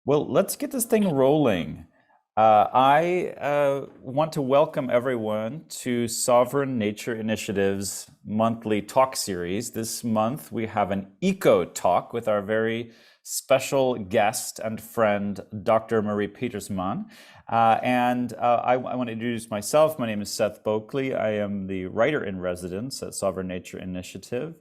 Well, let's get this thing rolling. I want to welcome everyone to Sovereign Nature Initiative's monthly talk series. This month, we have an eco talk with our very special guest and friend, Dr. Marie Petersmann. I want to introduce myself. My name is Seth Boakley. I am the writer in residence at Sovereign Nature Initiative.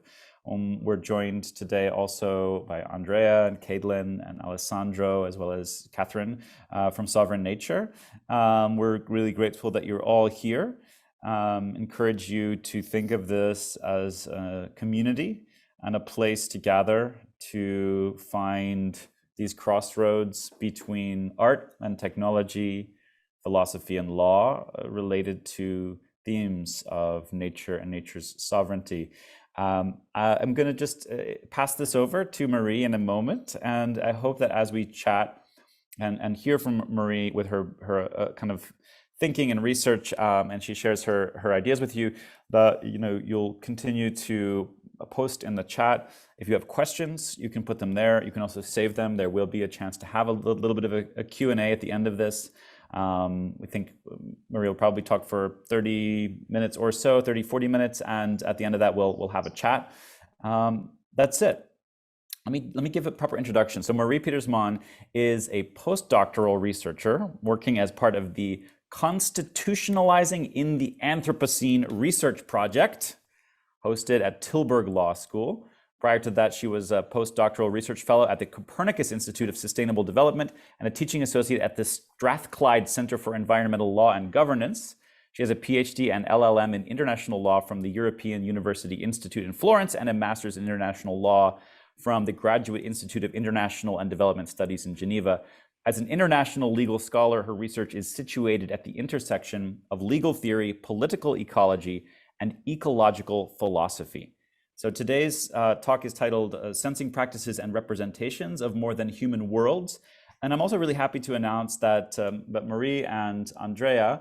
We're joined today also by Andrea and Caitlin and Alessandro, as well as Catherine from Sovereign Nature. We're really grateful that you're all here. Encourage you to think of this as a community and a place to gather to find these crossroads between art and technology, philosophy and law related to themes of nature and nature's sovereignty. I'm going to just pass this over to Marie in a moment, and I hope that as we chat and hear from Marie with her kind of thinking and research, and she shares her ideas with you, that you'll continue to post in the chat. If you have questions, you can put them there. You can also save them. There will be a chance to have a little bit of a Q&A at the end of this. We think Marie will probably talk for 30 minutes or so, 30, 40 minutes. And at the end of that, we'll have a chat. That's it. Let me give a proper introduction. So Marie Petersmann is a postdoctoral researcher working as part of the Constitutionalizing in the Anthropocene research project hosted at Tilburg Law School. Prior to that, she was a Postdoctoral Research Fellow at the Copernicus Institute of Sustainable Development and a teaching associate at the Strathclyde Center for Environmental Law and Governance. She has a Ph.D. and LLM in International Law from the European University Institute in Florence and a Master's in International Law from the Graduate Institute of International and Development Studies in Geneva. As an international legal scholar, her research is situated at the intersection of legal theory, political ecology, and ecological philosophy. So today's talk is titled Sensing Practices and Representations of More Than Human Worlds. And I'm also really happy to announce that Marie and Andrea,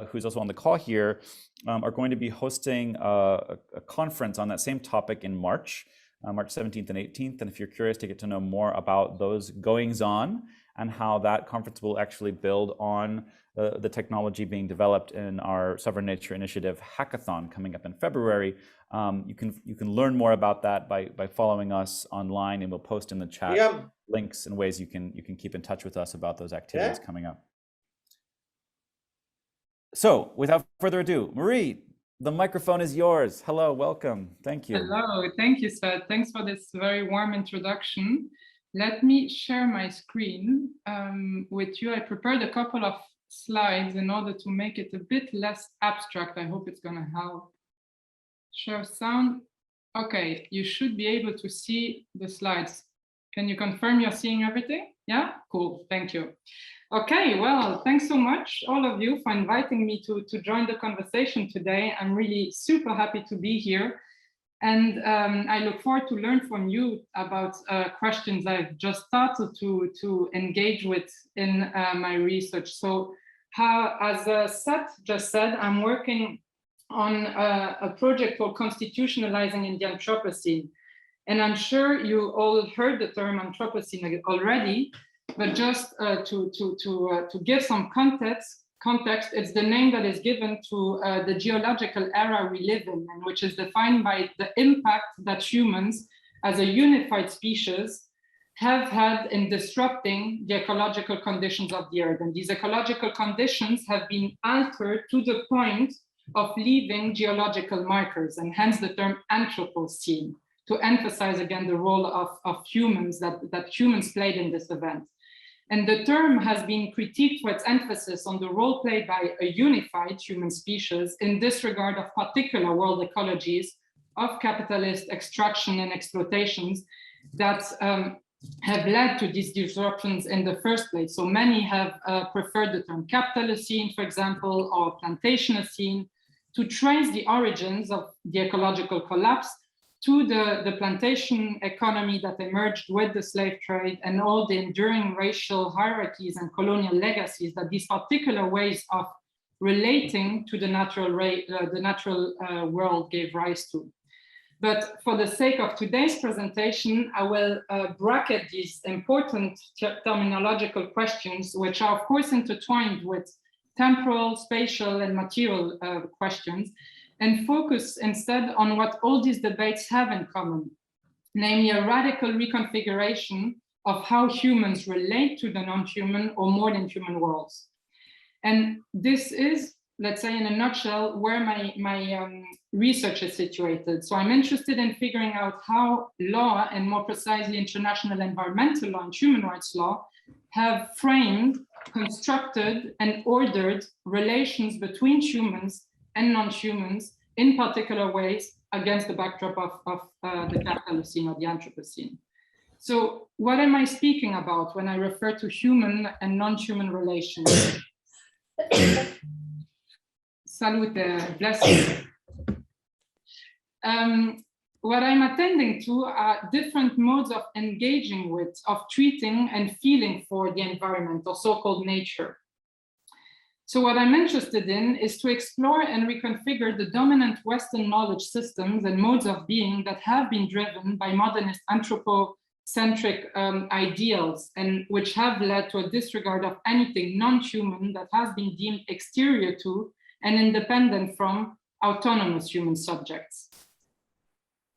who's also on the call here, are going to be hosting a conference on that same topic in March 17th and 18th. And if you're curious to get to know more about those goings-on and how that conference will actually build on the technology being developed in our Sovereign Nature Initiative Hackathon coming up in February, you can learn more about that by following us online, and we'll post in the chat links and ways you can keep in touch with us about those activities coming up. So without further ado, Marie, the microphone is yours. Hello, welcome. Thank you. Hello, thank you, Seth. Thanks for this very warm introduction. Let me share my screen with you. I prepared a couple of slides in order to make it a bit less abstract. I hope it's going to help. Share sound. Okay, you should be able to see the slides. Can you confirm you're seeing everything? Yeah, cool. Thank you. Okay, well, thanks so much, all of you, for inviting me to join the conversation today. I'm really super happy to be here. And I look forward to learn from you about questions I've just started to engage with in my research. So as Seth just said, I'm working on a project called Constitutionalizing in the Anthropocene. And I'm sure you all heard the term Anthropocene already, but just to give some context, it's the name that is given to the geological era we live in, and which is defined by the impact that humans as a unified species have had in disrupting the ecological conditions of the earth. And these ecological conditions have been altered to the point of leaving geological markers, and hence the term Anthropocene, to emphasize again the role of humans that humans played in this event. And the term has been critiqued for its emphasis on the role played by a unified human species in disregard of particular world ecologies of capitalist extraction and exploitations that have led to these disruptions in the first place. So many have preferred the term Capitalocene, for example, or Plantationocene, to trace the origins of the ecological collapse to the plantation economy that emerged with the slave trade and all the enduring racial hierarchies and colonial legacies that these particular ways of relating to the natural world gave rise to. But for the sake of today's presentation, I will bracket these important terminological questions, which are of course intertwined with temporal, spatial, and material questions, and focus instead on what all these debates have in common, namely a radical reconfiguration of how humans relate to the non-human or more than human worlds. And this is, let's say in a nutshell, where my research is situated. So I'm interested in figuring out how law, and more precisely international environmental law and human rights law, have framed, constructed, and ordered relations between humans and non-humans in particular ways against the backdrop of the Capitalocene or the Anthropocene. So what am I speaking about when I refer to human and non-human relations? Salute, blessings. What I'm attending to are different modes of engaging with, of treating and feeling for the environment, or so-called nature. So what I'm interested in is to explore and reconfigure the dominant Western knowledge systems and modes of being that have been driven by modernist anthropocentric ideals, and which have led to a disregard of anything non-human that has been deemed exterior to and independent from autonomous human subjects.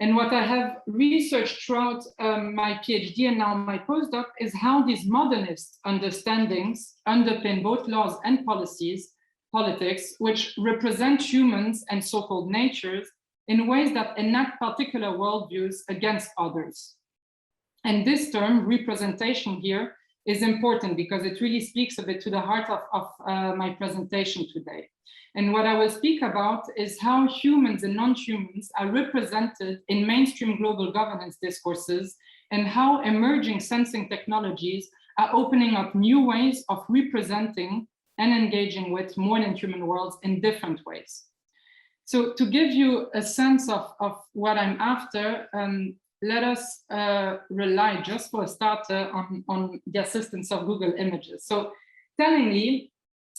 And what I have researched throughout my PhD and now my postdoc is how these modernist understandings underpin both laws and politics, which represent humans and so-called natures in ways that enact particular worldviews against others. And this term, representation here, is important because it really speaks a bit to the heart of my presentation today. And what I will speak about is how humans and non-humans are represented in mainstream global governance discourses, and how emerging sensing technologies are opening up new ways of representing and engaging with more than human worlds in different ways. So to give you a sense of what I'm after, let us rely, just for a starter, on the assistance of Google Images. So tellingly,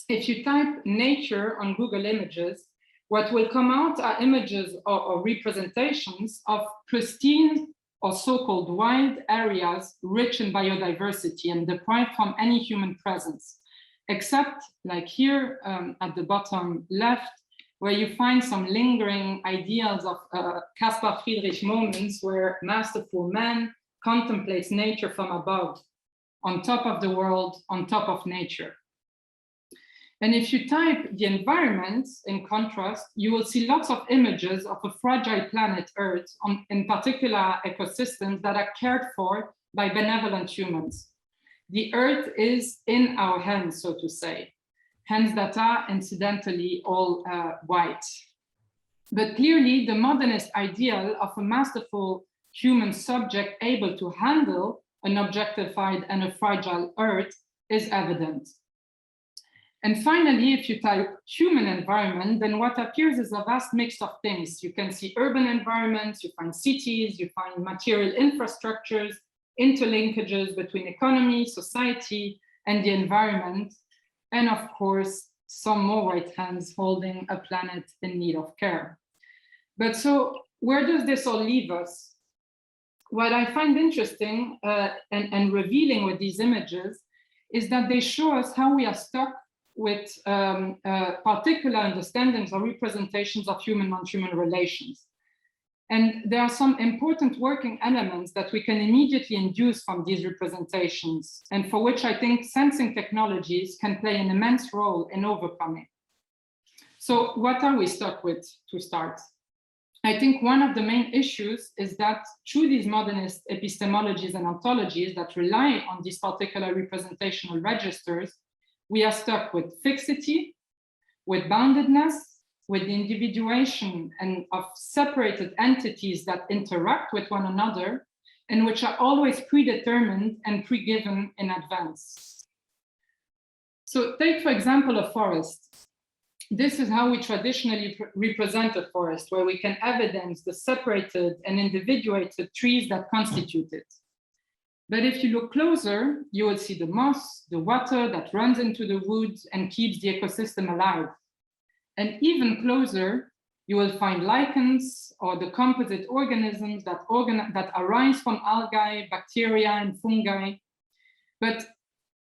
if you type nature on Google Images, what will come out are images or representations of pristine or so-called wild areas rich in biodiversity and deprived from any human presence, except like here at the bottom left, where you find some lingering ideals of Caspar Friedrich moments where masterful man contemplates nature from above, on top of the world, on top of nature. And if you type the environment, in contrast, you will see lots of images of a fragile planet Earth, in particular ecosystems that are cared for by benevolent humans. The Earth is in our hands, so to say, hands that are incidentally all white. But clearly, the modernist ideal of a masterful human subject able to handle an objectified and a fragile Earth is evident. And finally, if you type human environment, then what appears is a vast mix of things. You can see urban environments, you find cities, you find material infrastructures, interlinkages between economy, society, and the environment. And of course, some more white hands holding a planet in need of care. But so where does this all leave us? What I find interesting and revealing with these images is that they show us how we are stuck with particular understandings or representations of human-non-human relations. And there are some important working elements that we can immediately induce from these representations, and for which I think sensing technologies can play an immense role in overcoming. So what are we stuck with to start? I think one of the main issues is that through these modernist epistemologies and ontologies that rely on these particular representational registers, we are stuck with fixity, with boundedness, with the individuation and of separated entities that interact with one another, and which are always predetermined and pre-given in advance. So take, for example, a forest. This is how we traditionally represent a forest, where we can evidence the separated and individuated trees that constitute it. But if you look closer, you will see the moss, the water that runs into the woods and keeps the ecosystem alive. And even closer, You will find lichens or the composite organisms that arise from algae, bacteria, and fungi. But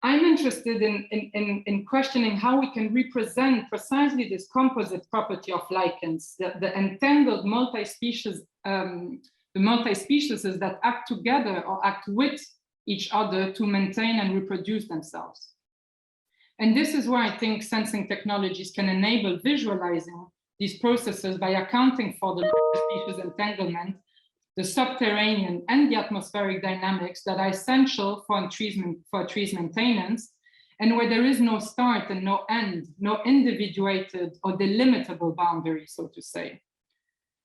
I'm interested in questioning how we can represent precisely this composite property of lichens, the entangled multi-species, the multi-species that act together or act with each other to maintain and reproduce themselves. And this is where I think sensing technologies can enable visualizing these processes by accounting for the species entanglement, the subterranean and the atmospheric dynamics that are essential for a tree's maintenance, and where there is no start and no end, no individuated or delimitable boundary, so to say.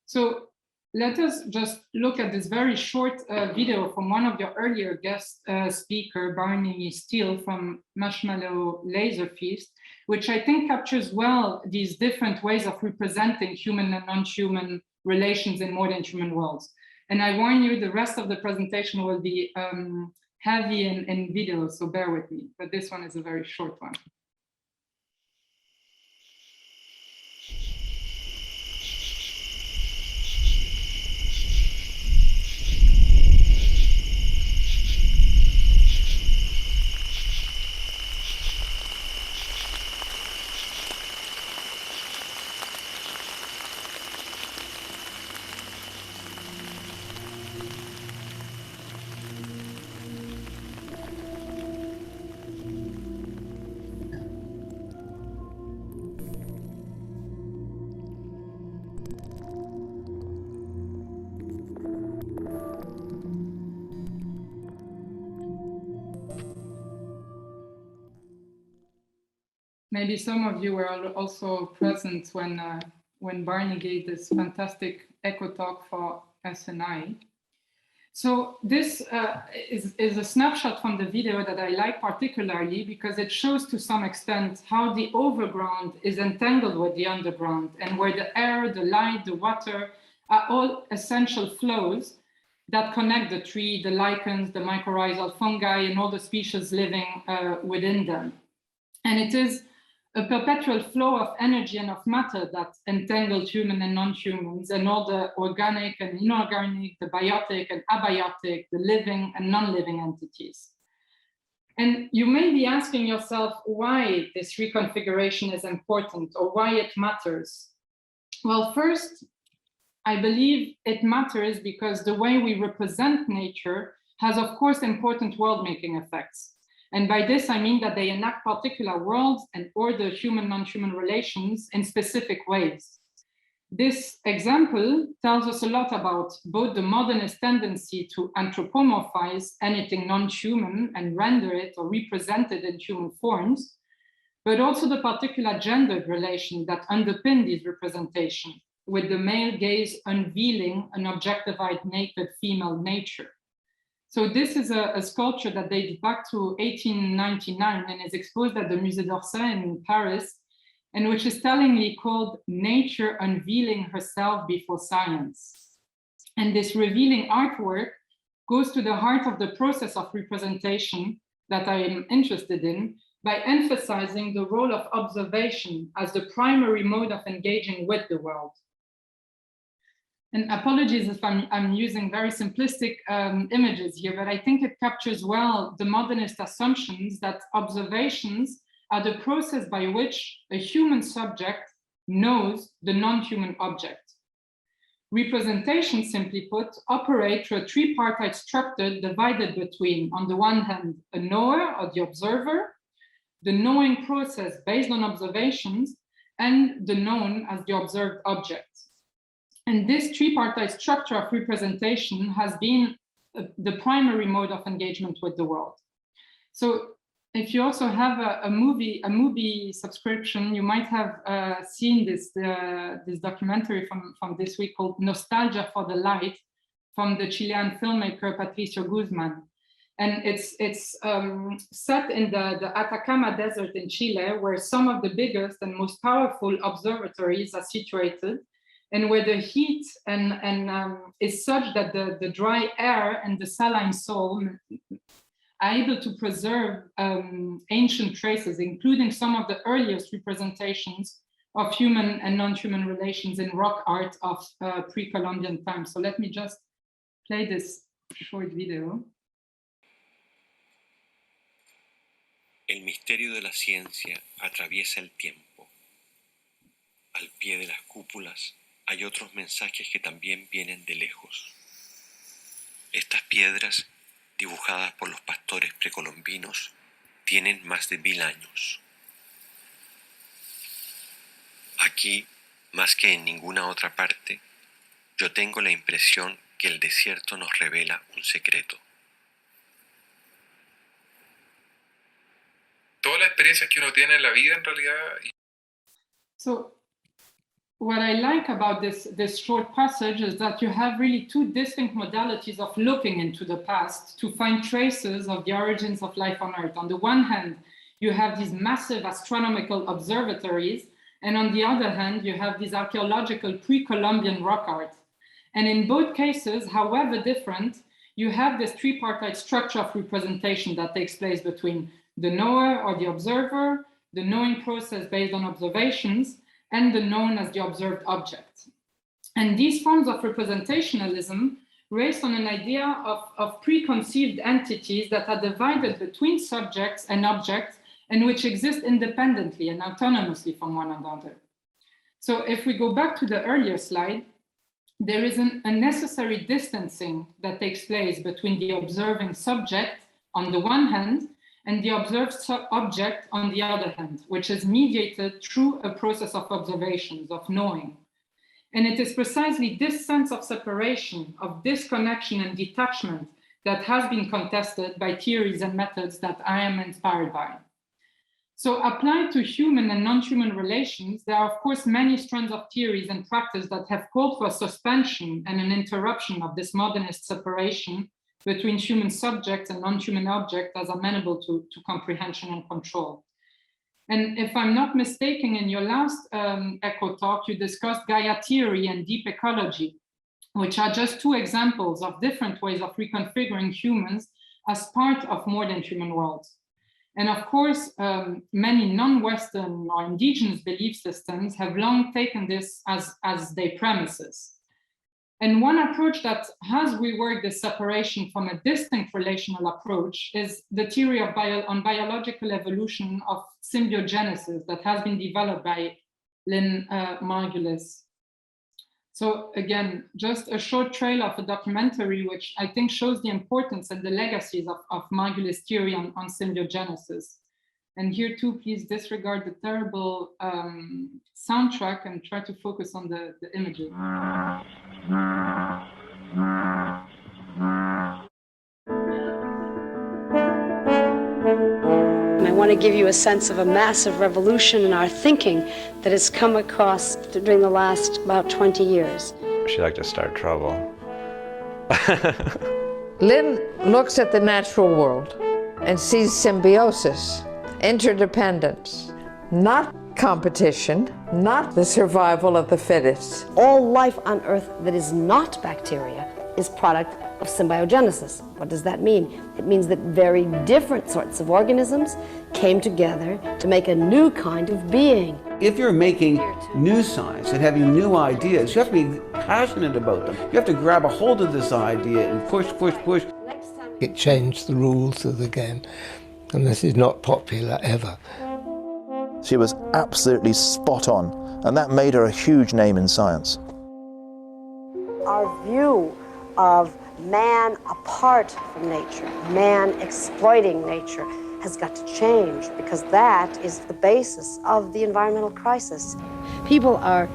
So let us just look at this very short video from one of your earlier guest speaker, Barney Steele from Marshmallow Laser Feast, which I think captures well these different ways of representing human and non-human relations in modern human worlds. And I warn you, the rest of the presentation will be heavy in video, so bear with me. But this one is a very short one. Maybe some of you were also present when Barney gave this fantastic eco talk for SNI. So this is a snapshot from the video that I like particularly because it shows to some extent how the overground is entangled with the underground and where the air, the light, the water are all essential flows that connect the tree, the lichens, the mycorrhizal fungi, and all the species living within them. And it is a perpetual flow of energy and of matter that entangled human and non-humans and all the organic and inorganic, the biotic and abiotic, the living and non-living entities. And you may be asking yourself why this reconfiguration is important or why it matters. Well, first, I believe it matters because the way we represent nature has, of course, important world-making effects. And by this, I mean that they enact particular worlds and order human-non-human relations in specific ways. This example tells us a lot about both the modernist tendency to anthropomorphize anything non-human and render it or represent it in human forms, but also the particular gendered relation that underpin these representations, with the male gaze unveiling an objectified naked female nature. So this is a sculpture that dates back to 1899 and is exposed at the Musée d'Orsay in Paris, and which is tellingly called Nature Unveiling Herself Before Science. And this revealing artwork goes to the heart of the process of representation that I am interested in by emphasizing the role of observation as the primary mode of engaging with the world. And apologies if I'm using very simplistic images here, but I think it captures well the modernist assumptions that observations are the process by which a human subject knows the non-human object. Representation, simply put, operate through a tripartite structure divided between, on the one hand, a knower or the observer, the knowing process based on observations, and the known as the observed object. And this tripartite structure of representation has been the primary mode of engagement with the world. So if you also have a movie subscription, you might have seen this documentary from this week called Nostalgia for the Light from the Chilean filmmaker Patricio Guzman. And it's set in the Atacama Desert in Chile, where some of the biggest and most powerful observatories are situated, and where the heat is such that the dry air and the saline soil are able to preserve ancient traces, including some of the earliest representations of human and non-human relations in rock art of pre-Columbian times. So let me just play this short video. El misterio de la ciencia atraviesa el tiempo. Al pie de las cúpulas hay otros mensajes que también vienen de lejos. Estas piedras, dibujadas por los pastores precolombinos, tienen más de 1000 años. Aquí, más que en ninguna otra parte, yo tengo la impresión que el desierto nos revela un secreto. Todas las experiencias que uno tiene en la vida, en realidad. So what I like about this short passage is that you have really two distinct modalities of looking into the past to find traces of the origins of life on Earth. On the one hand, you have these massive astronomical observatories, and on the other hand, you have these archaeological pre-Columbian rock art. And in both cases, however different, you have this tripartite structure of representation that takes place between the knower or the observer, the knowing process based on observations, and the known as the observed object. And these forms of representationalism rest on an idea of preconceived entities that are divided between subjects and objects and which exist independently and autonomously from one another. So if we go back to the earlier slide, there is a necessary distancing that takes place between the observing subject on the one hand and the observed object on the other hand, which is mediated through a process of observations, of knowing. And it is precisely this sense of separation, of disconnection and detachment that has been contested by theories and methods that I am inspired by. So applied to human and non-human relations, there are of course many strands of theories and practice that have called for a suspension and an interruption of this modernist separation between human subjects and non-human objects as amenable to comprehension and control. And if I'm not mistaken, in your last ECHO talk, you discussed Gaia theory and deep ecology, which are just two examples of different ways of reconfiguring humans as part of more than human worlds. And of course, many non-Western or indigenous belief systems have long taken this as their premises. And one approach that has reworked this separation from a distinct relational approach is the theory of biological evolution of symbiogenesis that has been developed by Lynn Margulis. So again, just a short trail of a documentary which I think shows the importance and the legacies of Margulis' theory on symbiogenesis. And here too, please disregard the terrible soundtrack and try to focus on the images. I want to give you a sense of a massive revolution in our thinking that has come across during the last about 20 years. She liked to start trouble. Lynn looks at the natural world and sees symbiosis, interdependence, not competition, not the survival of the fittest. All life on Earth that is not bacteria is product of symbiogenesis. What does that mean? It means that very different sorts of organisms came together to make a new kind of being. If you're making new science and having new ideas, you have to be passionate about them. You have to grab a hold of this idea and push, push, push. It changed the rules of the game, and this is not popular ever. She was absolutely spot on, and that made her a huge name in science. Our view of man apart from nature, man exploiting nature, has got to change because that is the basis of the environmental crisis. People are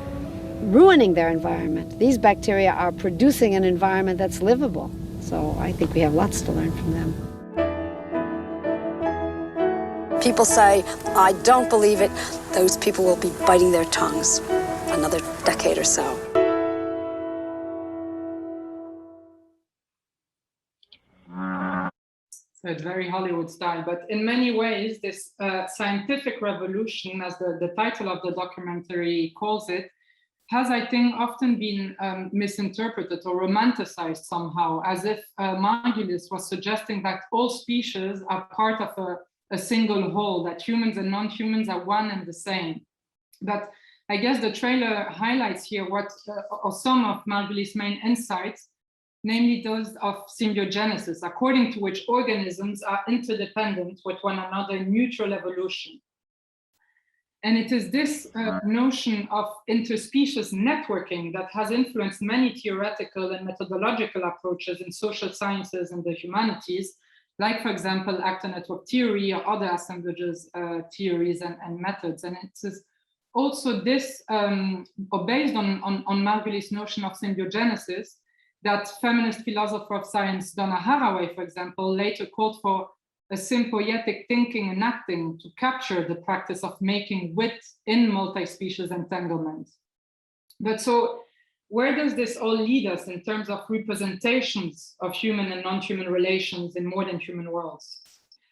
ruining their environment. These bacteria are producing an environment that's livable. So I think we have lots to learn from them. People say, I don't believe it. Those people will be biting their tongues another decade or so. So it's very Hollywood style, but in many ways, this scientific revolution, as the title of the documentary calls it, has, I think, often been misinterpreted or romanticized somehow, as if Margulis was suggesting that all species are part of a single whole, that humans and non-humans are one and the same. But I guess the trailer highlights here what or some of Margulies' main insights, namely those of symbiogenesis, according to which organisms are interdependent with one another in mutual evolution. And it is this notion of interspecies networking that has influenced many theoretical and methodological approaches in social sciences and the humanities, like, for example, actor network theory or other assemblages theories and methods. And it is also this, or based on Margulies' notion of symbiogenesis, that feminist philosopher of science Donna Haraway, for example, later called for a symbiotic thinking and acting to capture the practice of making wit in multi-species entanglement. But so where does this all lead us in terms of representations of human and non-human relations in more than human worlds?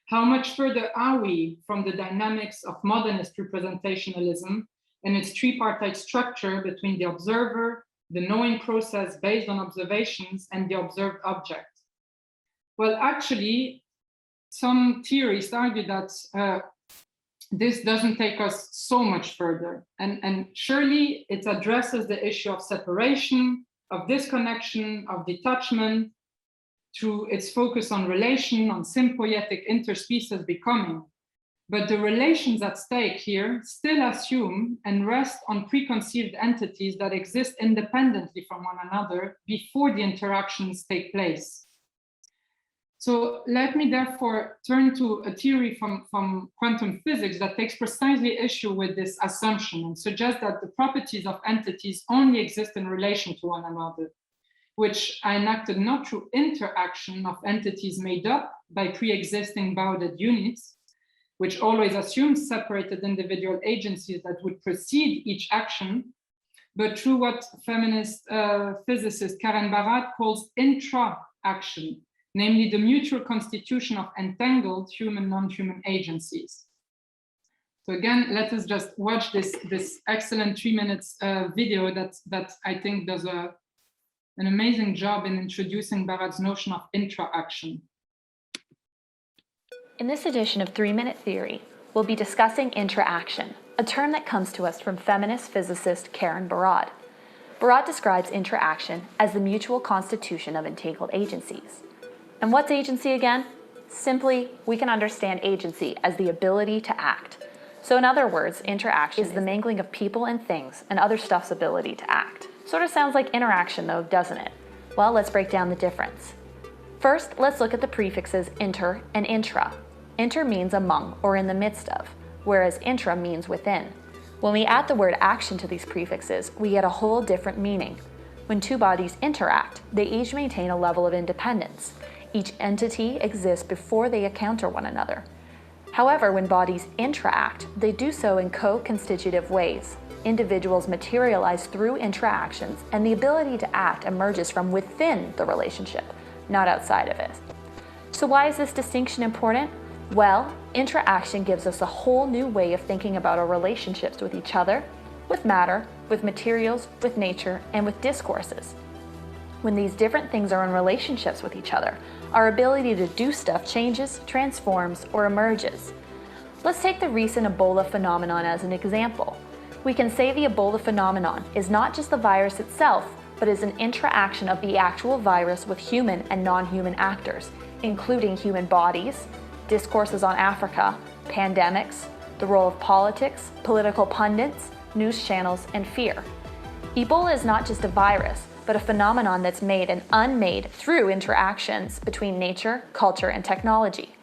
How much further are we from the dynamics of modernist representationalism and its tripartite structure between the observer, the knowing process based on observations, and the observed object? Well, actually, some theorists argue that this doesn't take us so much further. And surely it addresses the issue of separation, of disconnection, of detachment, through its focus on relation, on symbiotic interspecies becoming. But the relations at stake here still assume and rest on preconceived entities that exist independently from one another before the interactions take place. So let me therefore turn to a theory from quantum physics that takes precisely issue with this assumption and suggests that the properties of entities only exist in relation to one another, which are enacted not through interaction of entities made up by pre-existing bounded units, which always assumes separated individual agencies that would precede each action, but through what feminist physicist Karen Barat calls intra-action, namely the mutual constitution of entangled human, non-human agencies. So again, let us just watch this excellent 3 minutes video that I think does an amazing job in introducing Barat's notion of intra-action. In this edition of 3 Minute Theory, we'll be discussing intra-action, a term that comes to us from feminist physicist Karen Barat. Barat describes intra-action as the mutual constitution of entangled agencies. And what's agency again? Simply, we can understand agency as the ability to act. So in other words, interaction is the mingling of people and things and other stuff's ability to act. Sort of sounds like interaction though, doesn't it? Well, let's break down the difference. First, let's look at the prefixes inter and intra. Inter means among or in the midst of, whereas intra means within. When we add the word action to these prefixes, we get a whole different meaning. When two bodies interact, they each maintain a level of independence. Each entity exists before they encounter one another. However, when bodies interact, they do so in co-constitutive ways. Individuals materialize through interactions, and the ability to act emerges from within the relationship, not outside of it. So why is this distinction important? Well, interaction gives us a whole new way of thinking about our relationships with each other, with matter, with materials, with nature, and with discourses. When these different things are in relationships with each other, our ability to do stuff changes, transforms, or emerges. Let's take the recent Ebola phenomenon as an example. We can say the Ebola phenomenon is not just the virus itself, but is an interaction of the actual virus with human and non-human actors, including human bodies, discourses on Africa, pandemics, the role of politics, political pundits, news channels, and fear. Ebola is not just a virus, but a phenomenon that's made and unmade through interactions between nature, culture, and technology.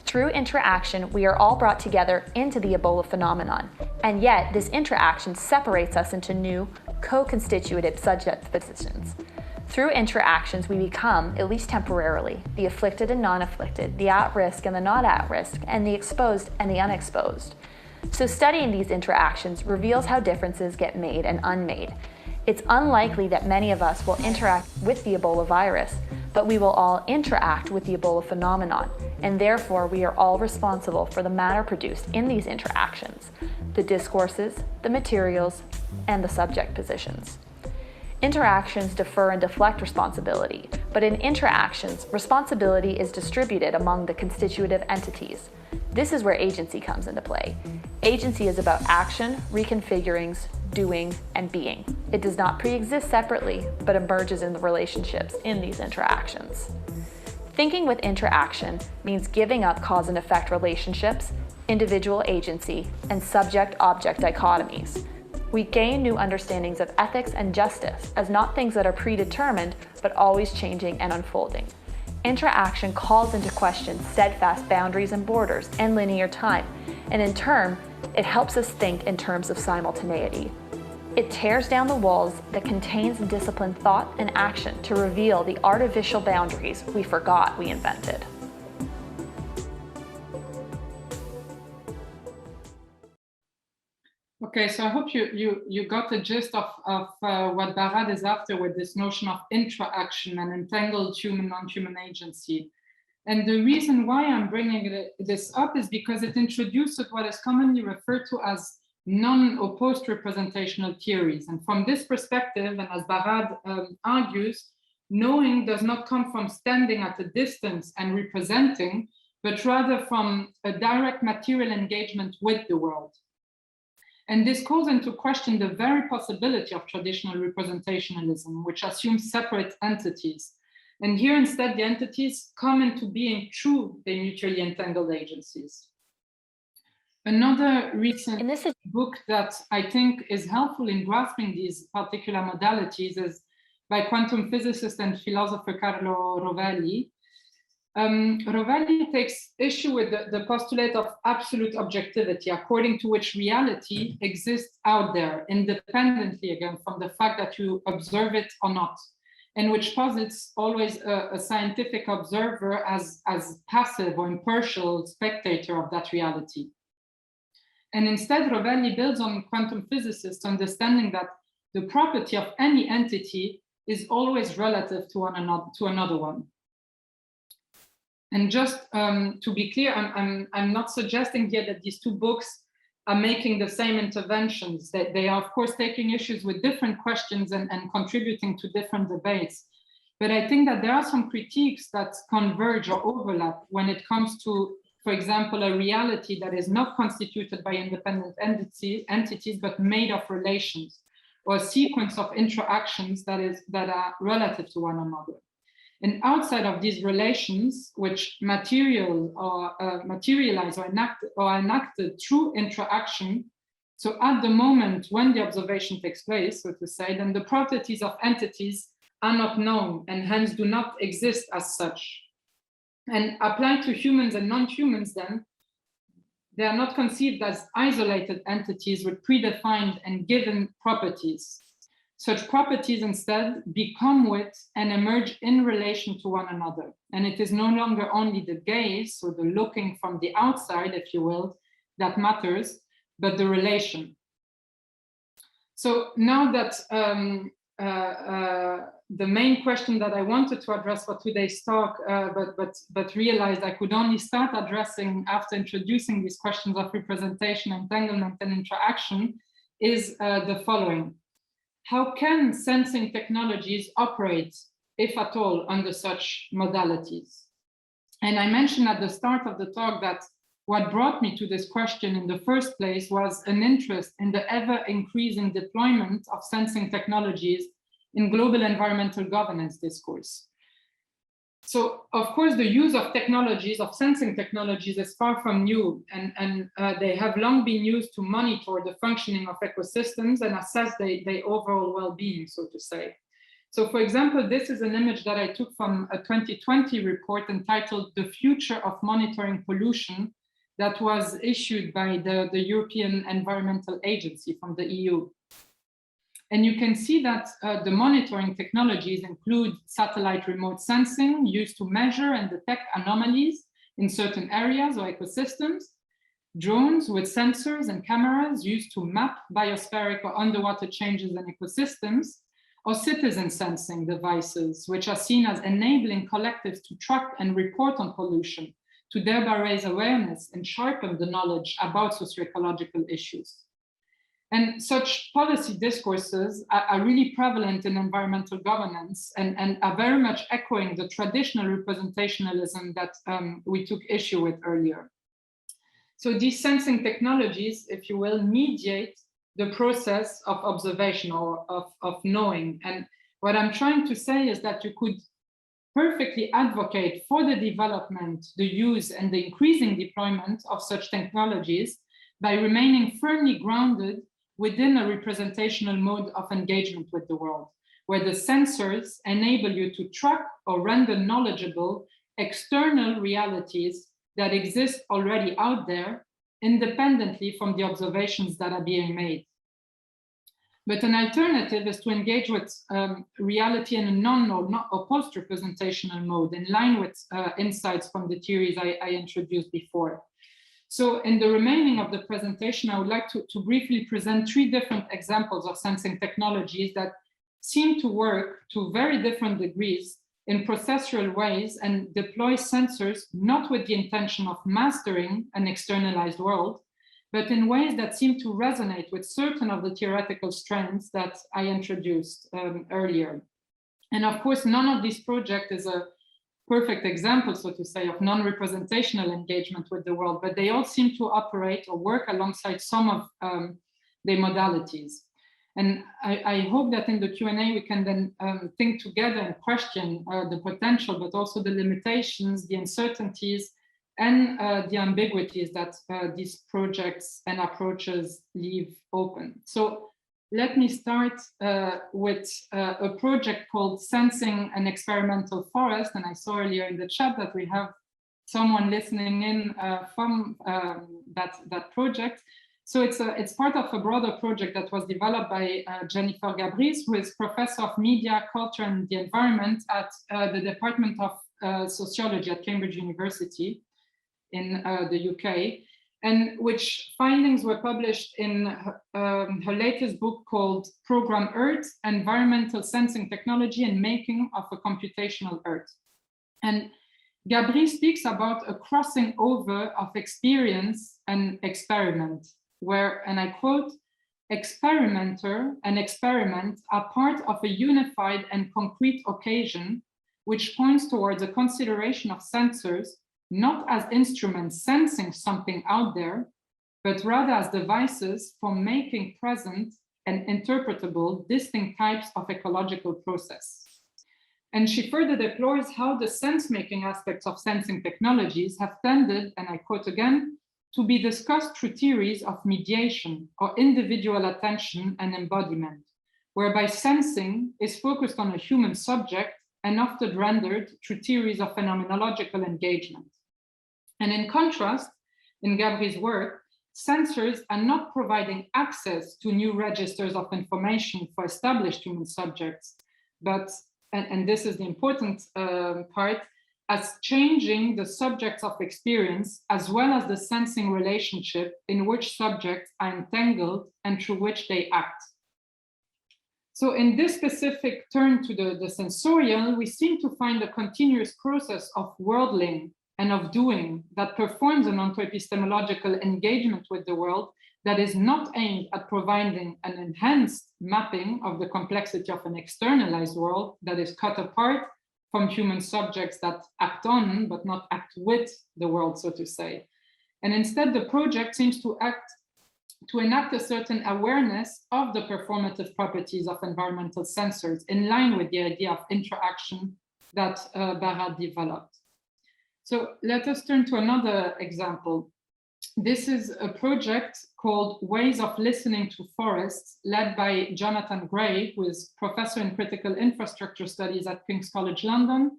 Through interaction, we are all brought together into the Ebola phenomenon, and yet this interaction separates us into new, co-constitutive subject positions. Through interactions, we become, at least temporarily, the afflicted and non-afflicted, the at-risk and the not at-risk, and the exposed and the unexposed. So studying these interactions reveals how differences get made and unmade. It's unlikely that many of us will interact with the Ebola virus, but we will all interact with the Ebola phenomenon, and therefore we are all responsible for the matter produced in these interactions, the discourses, the materials, and the subject positions. Interactions defer and deflect responsibility, but in interactions, responsibility is distributed among the constitutive entities. This is where agency comes into play. Agency is about action, reconfigurings, doing, and being. It does not pre-exist separately, but emerges in the relationships in these interactions. Thinking with interaction means giving up cause and effect relationships, individual agency, and subject-object dichotomies. We gain new understandings of ethics and justice as not things that are predetermined, but always changing and unfolding. Interaction calls into question steadfast boundaries and borders and linear time, and in turn, it helps us think in terms of simultaneity. It tears down the walls that contains disciplined thought and action to reveal the artificial boundaries we forgot we invented. Okay, so I hope you got the gist of what Barad is after with this notion of intra-action and entangled human non-human agency. And the reason why I'm bringing this up is because it introduces what is commonly referred to as non or post-representational theories. And from this perspective, and as Barad argues, knowing does not come from standing at a distance and representing, but rather from a direct material engagement with the world. And this calls into question the very possibility of traditional representationalism, which assumes separate entities. And here instead, the entities come into being through the mutually entangled agencies. Another recent book that I think is helpful in grasping these particular modalities is by quantum physicist and philosopher Carlo Rovelli. Rovelli takes issue with the postulate of absolute objectivity, according to which reality exists out there, independently again from the fact that you observe it or not, and which posits always a scientific observer as passive or impartial spectator of that reality. And instead, Rovelli builds on quantum physicists' understanding that the property of any entity is always relative to another one. And just to be clear, I'm not suggesting here that these two books are making the same interventions. That they are, of course, taking issues with different questions and contributing to different debates. But I think that there are some critiques that converge or overlap when it comes to, for example, a reality that is not constituted by independent entities, but made of relations, or a sequence of interactions that are relative to one another. And outside of these relations, which materialize or enacted through interaction, so at the moment when the observation takes place, so to say, then the properties of entities are not known and hence do not exist as such. And applied to humans and non-humans then, they are not conceived as isolated entities with predefined and given properties. Such properties instead become with and emerge in relation to one another. And it is no longer only the gaze, or the looking from the outside, if you will, that matters, but the relation. So now that the main question that I wanted to address for today's talk, but realized I could only start addressing after introducing these questions of representation, entanglement, and interaction, is the following. How can sensing technologies operate, if at all, under such modalities? And I mentioned at the start of the talk that what brought me to this question in the first place was an interest in the ever-increasing deployment of sensing technologies in global environmental governance discourse. So, of course, the use of technologies, of sensing technologies, is far from new, and they have long been used to monitor the functioning of ecosystems and assess their overall well-being, so to say. So, for example, this is an image that I took from a 2020 report entitled "The Future of Monitoring Pollution" that was issued by the European Environmental Agency from the EU. And you can see that the monitoring technologies include satellite remote sensing used to measure and detect anomalies in certain areas or ecosystems, drones with sensors and cameras used to map biospheric or underwater changes in ecosystems, or citizen sensing devices, which are seen as enabling collectives to track and report on pollution, to thereby raise awareness and sharpen the knowledge about socio-ecological issues. And such policy discourses are really prevalent in environmental governance and are very much echoing the traditional representationalism that we took issue with earlier. So these sensing technologies, if you will, mediate the process of observation or of knowing. And what I'm trying to say is that you could perfectly advocate for the development, the use, and the increasing deployment of such technologies by remaining firmly grounded within a representational mode of engagement with the world, where the sensors enable you to track or render knowledgeable external realities that exist already out there, independently from the observations that are being made. But an alternative is to engage with reality in a non or post-representational mode, in line with insights from the theories I introduced before. So in the remaining of the presentation, I would like to briefly present 3 different examples of sensing technologies that seem to work to very different degrees in processual ways and deploy sensors not with the intention of mastering an externalized world, but in ways that seem to resonate with certain of the theoretical strands that I introduced earlier. And of course, none of these projects is a perfect example, so to say, of non-representational engagement with the world, but they all seem to operate or work alongside some of their modalities. And I hope that in the Q&A we can then think together and question the potential, but also the limitations, the uncertainties, and the ambiguities that these projects and approaches leave open. So let me start with a project called Sensing an Experimental Forest. And I saw earlier in the chat that we have someone listening in from that project. So it's part of a broader project that was developed by Jennifer Gabris, who is Professor of Media, Culture and the Environment at the Department of Sociology at Cambridge University in the UK, and which findings were published in her latest book called Program Earth, Environmental Sensing Technology and Making of a Computational Earth. And Gabri speaks about a crossing over of experience and experiment, where, and I quote, experimenter and experiment are part of a unified and concrete occasion, which points towards a consideration of sensors not as instruments sensing something out there, but rather as devices for making present and interpretable distinct types of ecological process. And she further deplores how the sense-making aspects of sensing technologies have tended, and I quote again, to be discussed through theories of mediation or individual attention and embodiment, whereby sensing is focused on a human subject and often rendered through theories of phenomenological engagement. And in contrast, in Gabri's work, sensors are not providing access to new registers of information for established human subjects, but, and this is the important part, as changing the subjects of experience as well as the sensing relationship in which subjects are entangled and through which they act. So in this specific turn to the sensorial, we seem to find a continuous process of worldling and of doing that performs an ontoepistemological engagement with the world that is not aimed at providing an enhanced mapping of the complexity of an externalized world that is cut apart from human subjects that act on, but not act with the world, so to say. And instead, the project seems to enact a certain awareness of the performative properties of environmental sensors in line with the idea of interaction that Barat developed. So let us turn to another example. This is a project called Ways of Listening to Forests, led by Jonathan Gray, who is Professor in Critical Infrastructure Studies at King's College London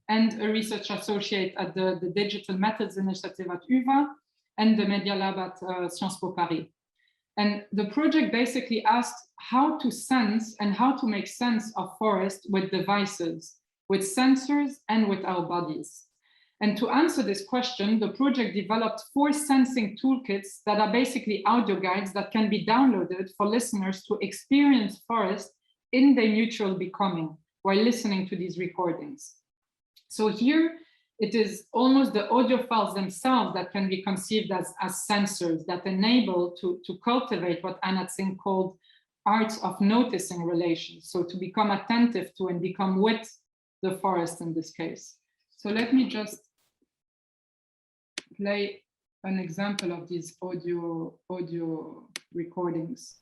and a research associate at the Digital Methods Initiative at UVA and the Media Lab at Sciences Po Paris. And the project basically asked how to sense and how to make sense of forests with devices, with sensors and with our bodies. And to answer this question, the project developed 4 sensing toolkits that are basically audio guides that can be downloaded for listeners to experience forests in their mutual becoming while listening to these recordings. So here, it is almost the audio files themselves that can be conceived as sensors that enable to cultivate what Anna Tsing called arts of noticing relations. So to become attentive to and become with the forest in this case. So let me just play an example of these audio recordings.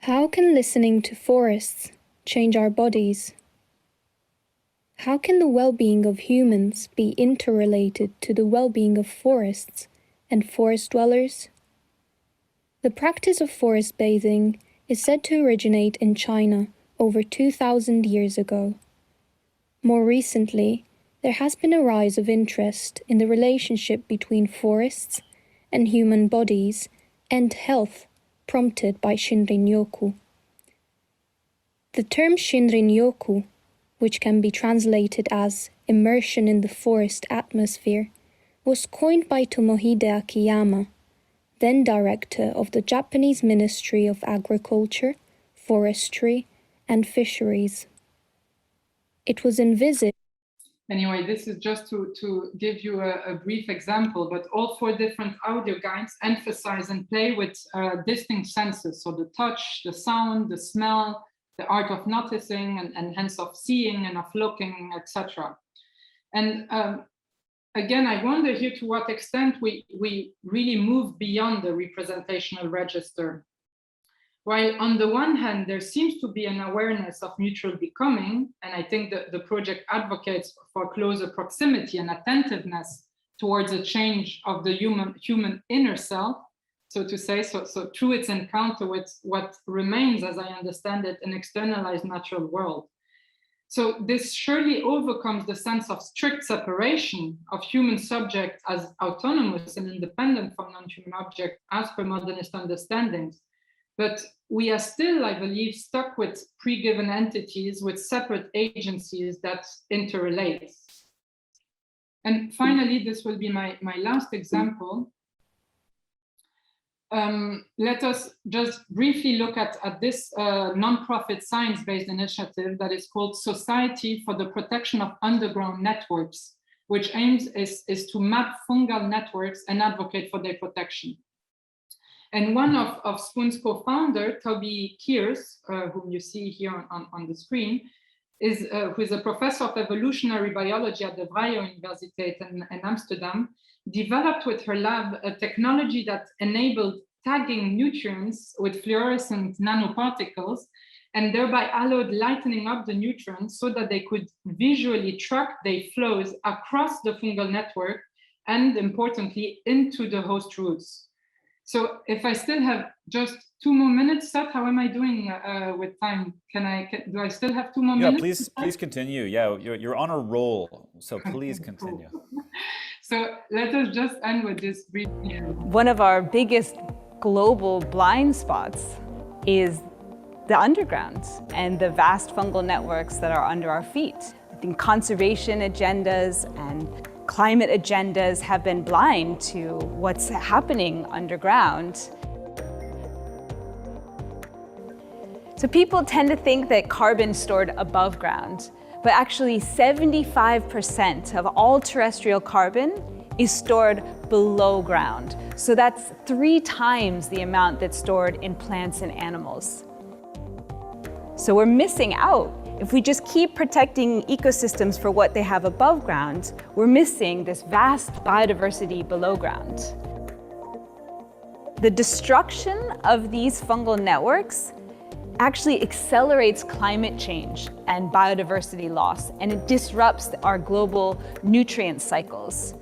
How can listening to forests change our bodies? How can the well-being of humans be interrelated to the well-being of forests and forest dwellers? The practice of forest bathing is said to originate in China over 2,000 years ago. More recently, there has been a rise of interest in the relationship between forests and human bodies and health, prompted by Shinrin-yoku. The term Shinrin-yoku, which can be translated as immersion in the forest atmosphere, was coined by Tomohide Akiyama, then director of the Japanese Ministry of Agriculture, Forestry, and Fisheries. It was envisaged. Anyway, this is just to give you a brief example, but all 4 different audio guides emphasize and play with distinct senses. So the touch, the sound, the smell, the art of noticing, and hence of seeing and of looking, etc. And again, I wonder here to what extent we really move beyond the representational register. While on the one hand, there seems to be an awareness of mutual becoming, and I think that the project advocates for closer proximity and attentiveness towards a change of the human inner self, so to say, so through its encounter with what remains, as I understand it, an externalized natural world. So this surely overcomes the sense of strict separation of human subject as autonomous and independent from non-human object as per modernist understandings. But we are still, I believe, stuck with pre-given entities with separate agencies that interrelate. And finally, this will be my last example. Let us just briefly look at this nonprofit science-based initiative that is called Society for the Protection of Underground Networks, which aims is to map fungal networks and advocate for their protection. And one of Spoon's co-founder, Toby Kears, whom you see here on the screen, who is a professor of evolutionary biology at the Vrije Universiteit in Amsterdam, developed with her lab a technology that enabled tagging nutrients with fluorescent nanoparticles and thereby allowed lightening up the nutrients so that they could visually track their flows across the fungal network and, importantly, into the host roots. So if I still have just 2 more minutes, Seth, how am I doing with time? Do I still have 2 more minutes? Yeah, please continue. Yeah, you're on a roll, so please continue. So let us just end with this brief. One of our biggest global blind spots is the underground and the vast fungal networks that are under our feet. I think conservation agendas and climate agendas have been blind to what's happening underground. So people tend to think that carbon is stored above ground, but actually 75% of all terrestrial carbon is stored below ground. So that's 3 times the amount that's stored in plants and animals. So we're missing out. If we just keep protecting ecosystems for what they have above ground, we're missing this vast biodiversity below ground. The destruction of these fungal networks actually accelerates climate change and biodiversity loss, and it disrupts our global nutrient cycles.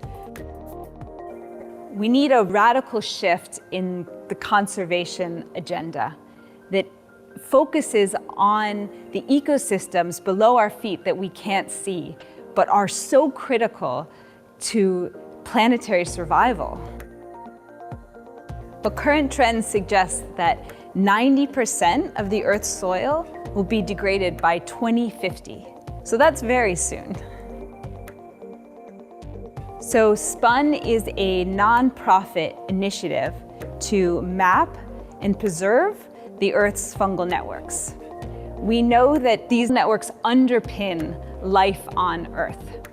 We need a radical shift in the conservation agenda that focuses on the ecosystems below our feet that we can't see, but are so critical to planetary survival. But current trends suggest that 90% of the Earth's soil will be degraded by 2050. So that's very soon. So SPUN is a nonprofit initiative to map and preserve the Earth's fungal networks. We know that these networks underpin life on Earth,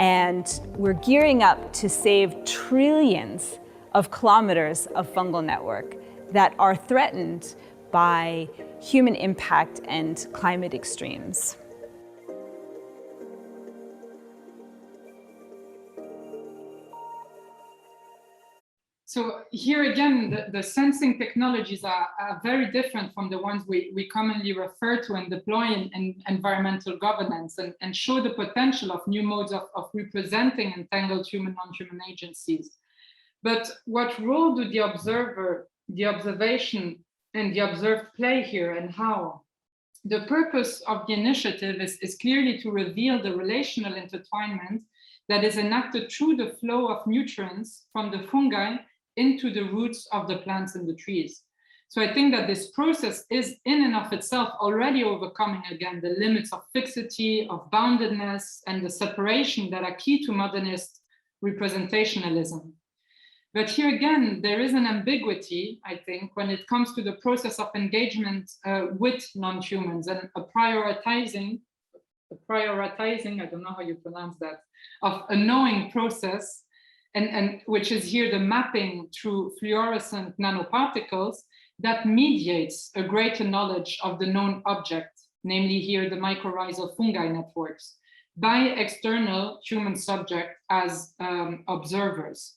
and we're gearing up to save trillions of kilometers of fungal network that are threatened by human impact and climate extremes. So here again, the sensing technologies are very different from the ones we commonly refer to and deploy in environmental governance, and show the potential of new modes of representing entangled human, non-human agencies. But what role do the observer, the observation, and the observed play here, and how? The purpose of the initiative is clearly to reveal the relational intertwinement that is enacted through the flow of nutrients from the fungi into the roots of the plants and the trees. So I think that this process is in and of itself already overcoming, again, the limits of fixity, of boundedness, and the separation that are key to modernist representationalism. But here again, there is an ambiguity, I think, when it comes to the process of engagement with non-humans, and a prioritizing, I don't know how you pronounce that, of a knowing process, and which is here the mapping through fluorescent nanoparticles that mediates a greater knowledge of the known object, namely here the mycorrhizal fungi networks, by external human subject as observers.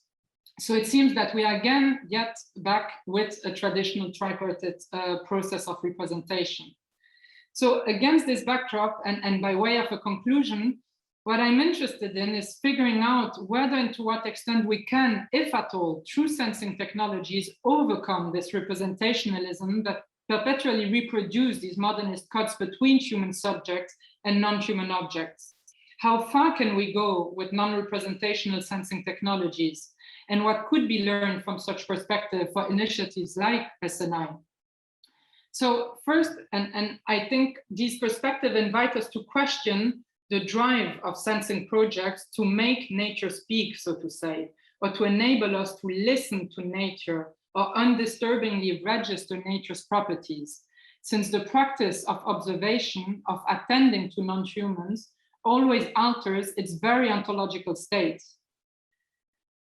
So it seems that we are again yet back with a traditional tripartite process of representation. So against this backdrop, and by way of a conclusion, what I'm interested in is figuring out whether and to what extent we can, if at all, through sensing technologies, overcome this representationalism that perpetually reproduce these modernist cuts between human subjects and non-human objects. How far can we go with non-representational sensing technologies? And what could be learned from such perspective for initiatives like SNI? So first, and I think these perspectives invite us to question the drive of sensing projects to make nature speak, so to say, or to enable us to listen to nature or undisturbingly register nature's properties, since the practice of observation, of attending to non-humans, always alters its very ontological state.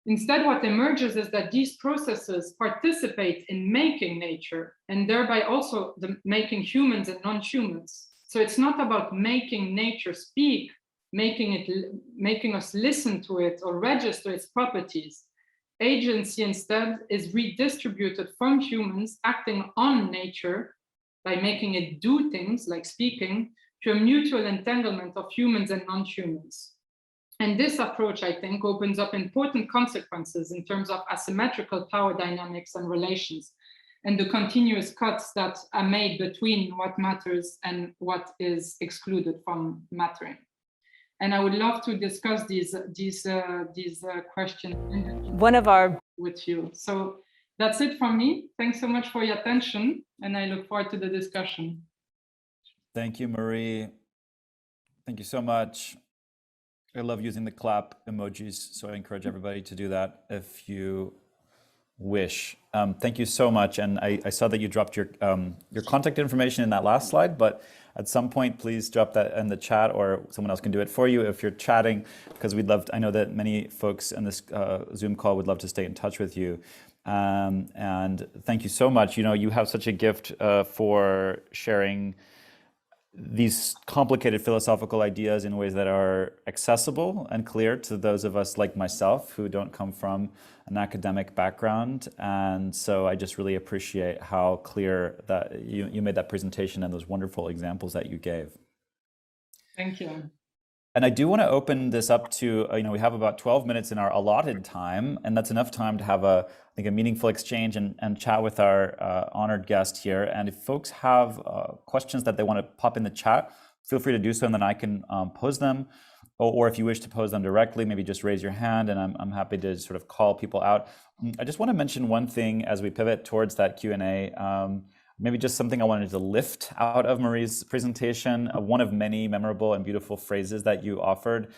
Instead, what emerges is that these processes participate in making nature, and thereby also making humans and non-humans. So it's not about making nature speak, making us listen to it or register its properties. Agency instead is redistributed from humans acting on nature by making it do things like speaking, to a mutual entanglement of humans and non-humans. And this approach, I think, opens up important consequences in terms of asymmetrical power dynamics and relations, and the continuous cuts that are made between what matters and what is excluded from mattering. And I would love to discuss these questions with you. So that's it from me. Thanks so much for your attention, and I look forward to the discussion. Thank you, Marie. Thank you so much. I love using the clap emojis, so I encourage everybody to do that if you wish. Thank you so much. And I saw that you dropped your contact information in that last slide, but at some point, please drop that in the chat, or someone else can do it for you if you're chatting, because we'd love to, I know that many folks in this Zoom call would love to stay in touch with you. And thank you so much. You know, you have such a gift for sharing these complicated philosophical ideas in ways that are accessible and clear to those of us like myself who don't come from an academic background. And so I just really appreciate how clear that you made that presentation and those wonderful examples that you gave. Thank you. And I do want to open this up to, we have about 12 minutes in our allotted time, and that's enough time to have I think a meaningful exchange and chat with our honored guest here. And if folks have questions that they want to pop in the chat, feel free to do so, and then I can pose them. Or if you wish to pose them directly, maybe just raise your hand, and I'm happy to sort of call people out. I just want to mention one thing as we pivot towards that Q&A. Maybe just something I wanted to lift out of Marie's presentation. One of many memorable and beautiful phrases that you offered.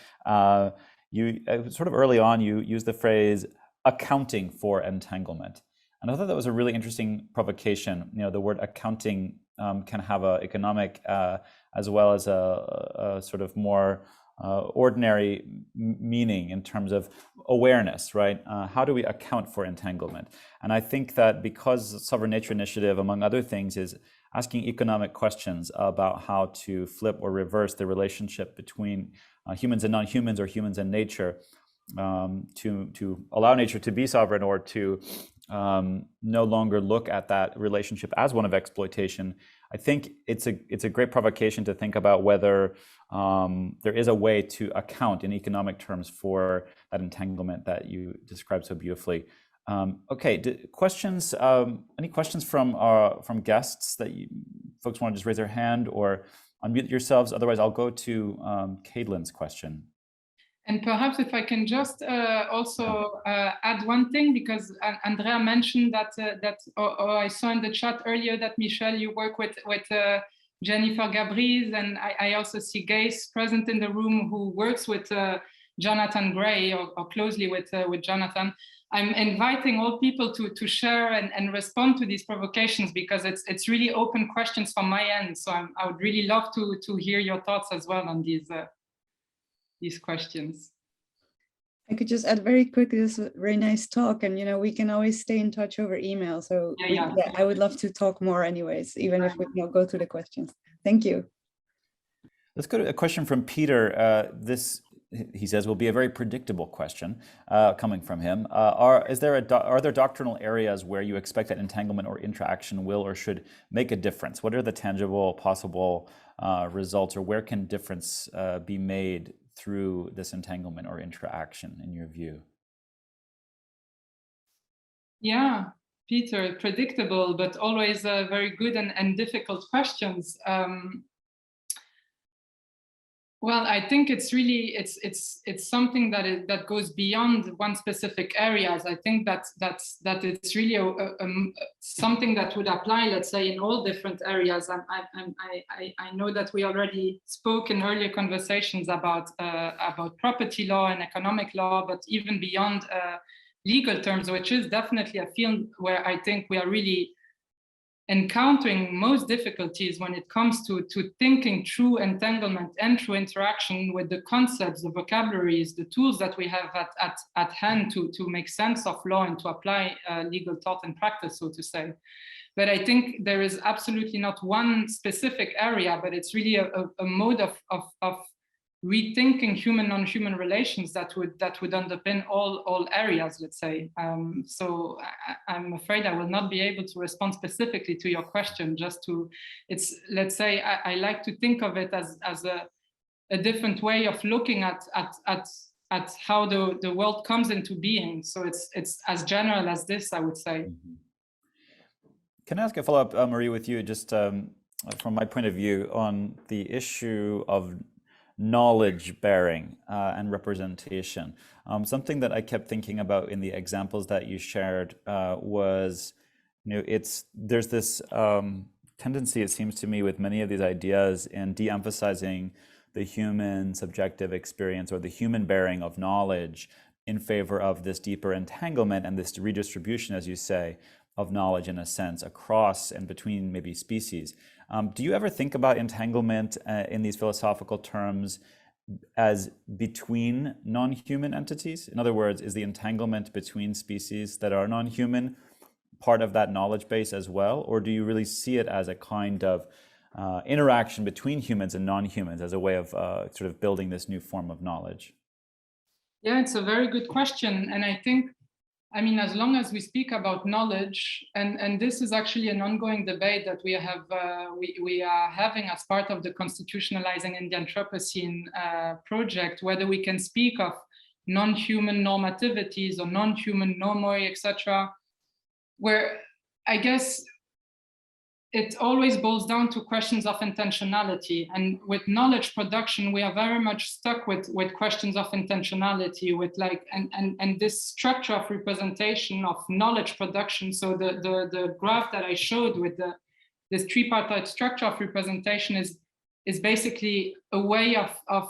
You sort of early on, you used the phrase accounting for entanglement. And I thought that was a really interesting provocation. You know, the word accounting can have an economic as well as a sort of more ordinary meaning in terms of awareness, right? How do we account for entanglement? And I think that because Sovereign Nature Initiative, among other things, is asking economic questions about how to flip or reverse the relationship between humans and non-humans or humans and nature, to allow nature to be sovereign, or to no longer look at that relationship as one of exploitation. I think it's a great provocation to think about whether there is a way to account in economic terms for that entanglement that you described so beautifully. Okay, questions? Any questions from guests that folks want to just raise their hand or unmute yourselves? Otherwise, I'll go to Caitlin's question. And perhaps if I can just also add one thing, because Andrea mentioned that I saw in the chat earlier that Michelle, you work with Jennifer Gabriz, and I also see Gaze present in the room who works with Jonathan Gray or closely with Jonathan. I'm inviting all people to share and respond to these provocations, because it's really open questions from my end. So I would really love to hear your thoughts as well on these questions. I could just add very quickly, this is a very nice talk, and we can always stay in touch over email. So yeah, I would love to talk more anyways, even if we don't go through the questions. Thank you. Let's go to a question from Peter. This, he says, will be a very predictable question coming from him. Are there doctrinal areas where you expect that entanglement or interaction will or should make a difference? What are the tangible possible results, or where can difference be made through this entanglement or interaction, in your view? Yeah, Peter, predictable, but always very good and difficult questions. Well, I think it's really it's something that goes beyond one specific areas. I think that it's really something that would apply, let's say, in all different areas. I know that we already spoke in earlier conversations about property law and economic law, but even beyond legal terms, which is definitely a field where I think we are really encountering most difficulties when it comes to thinking through entanglement and through interaction with the concepts, the vocabularies, the tools that we have at hand to make sense of law and to apply legal thought and practice, so to say. But I think there is absolutely not one specific area, but it's really a mode of rethinking human non-human relations that would underpin all areas, let's say. So I'm afraid I will not be able to respond specifically to your question. Let's say I like to think of it as a different way of looking at how the world comes into being. So it's as general as this, I would say. Can I ask a follow-up, Marie, with you, just from my point of view on the issue of knowledge bearing and representation? Something that I kept thinking about in the examples that you shared was, there's this tendency, it seems to me, with many of these ideas in de-emphasizing the human subjective experience or the human bearing of knowledge in favor of this deeper entanglement and this redistribution, as you say, of knowledge in a sense across and between maybe species. Do you ever think about entanglement in these philosophical terms as between non-human entities? In other words, is the entanglement between species that are non-human part of that knowledge base as well? Or do you really see it as a kind of interaction between humans and non-humans as a way of sort of building this new form of knowledge? Yeah, it's a very good question. And I think, as long as we speak about knowledge, and this is actually an ongoing debate that we are having as part of the Constitutionalizing in the Anthropocene project, whether we can speak of non-human normativities or non-human normoi, etc., where I guess it always boils down to questions of intentionality. And with knowledge production, we are very much stuck with questions of intentionality, with and this structure of representation of knowledge production. So the graph that I showed with this tripartite structure of representation is basically a way of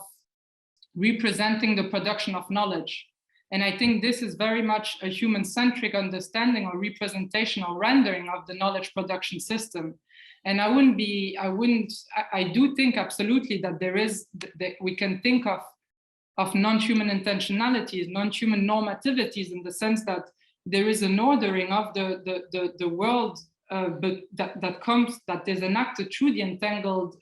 representing the production of knowledge. And I think this is very much a human-centric understanding or representation or rendering of the knowledge production system. And I do think absolutely that we can think of non-human intentionalities, non-human normativities, in the sense that there is an ordering of the world but that is enacted through the entangled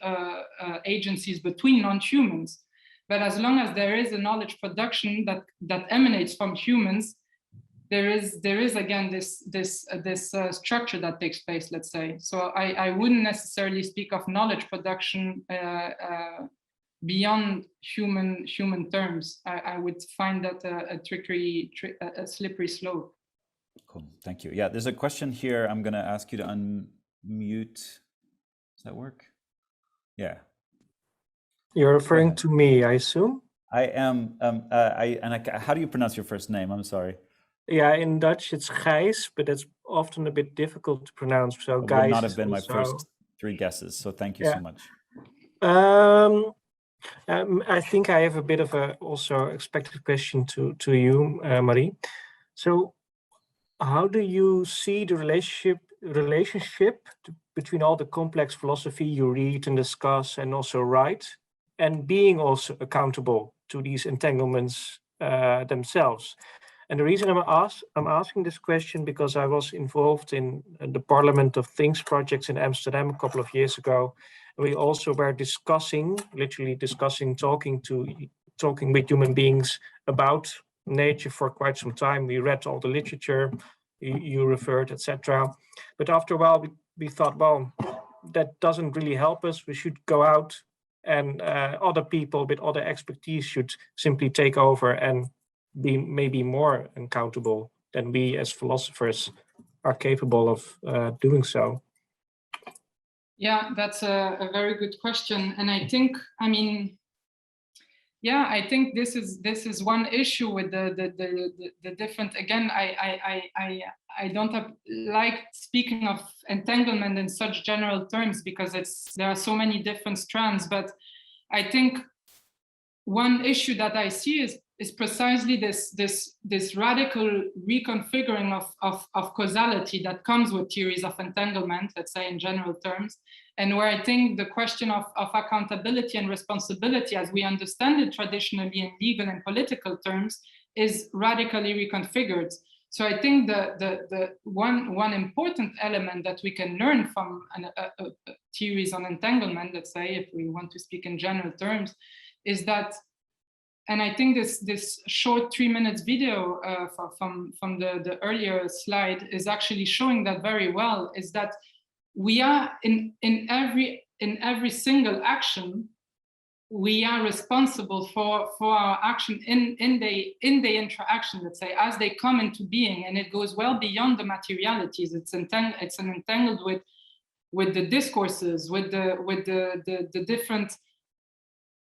agencies between non-humans. But as long as there is a knowledge production that emanates from humans, there is again this structure that takes place, let's say. So I wouldn't necessarily speak of knowledge production beyond human terms. I would find that a slippery slope. Cool, thank you. Yeah, there's a question here. I'm going to ask you to unmute. Does that work? Yeah. You're referring to me, I assume? I am. How do you pronounce your first name? I'm sorry. Yeah, in Dutch it's Gijs, but it's often a bit difficult to pronounce. So it Gijs would not have been also... my first 3 guesses. So thank you so much. I think I have a bit of a also expected question to you, Marie. So, how do you see the relationship between all the complex philosophy you read and discuss and also write, and being also accountable to these entanglements themselves? And the reason I'm asking this question because I was involved in the Parliament of Things projects in Amsterdam a couple of years ago. We also were literally discussing, talking with human beings about nature for quite some time. We read all the literature you referred, etc. But after a while, we thought, well, that doesn't really help us. We should go out, and other people with other expertise should simply take over and be maybe more accountable than we as philosophers are capable of doing so. Yeah, that's a very good question. And I think, I mean, yeah, I think this is one issue with the different, again, I don't like speaking of entanglement in such general terms because there are so many different strands, but I think one issue that I see is precisely this radical reconfiguring of causality that comes with theories of entanglement, let's say in general terms, and where I think the question of accountability and responsibility as we understand it traditionally in legal and political terms is radically reconfigured. So I think the one important element that we can learn from theories on entanglement, let's say, if we want to speak in general terms, is that, and I think this short 3 minutes video from the earlier slide is actually showing that very well, is that we are in every single action, we are responsible for our action in the interaction, let's say, as they come into being, and it goes well beyond the materialities. It's entangled with the discourses, with the different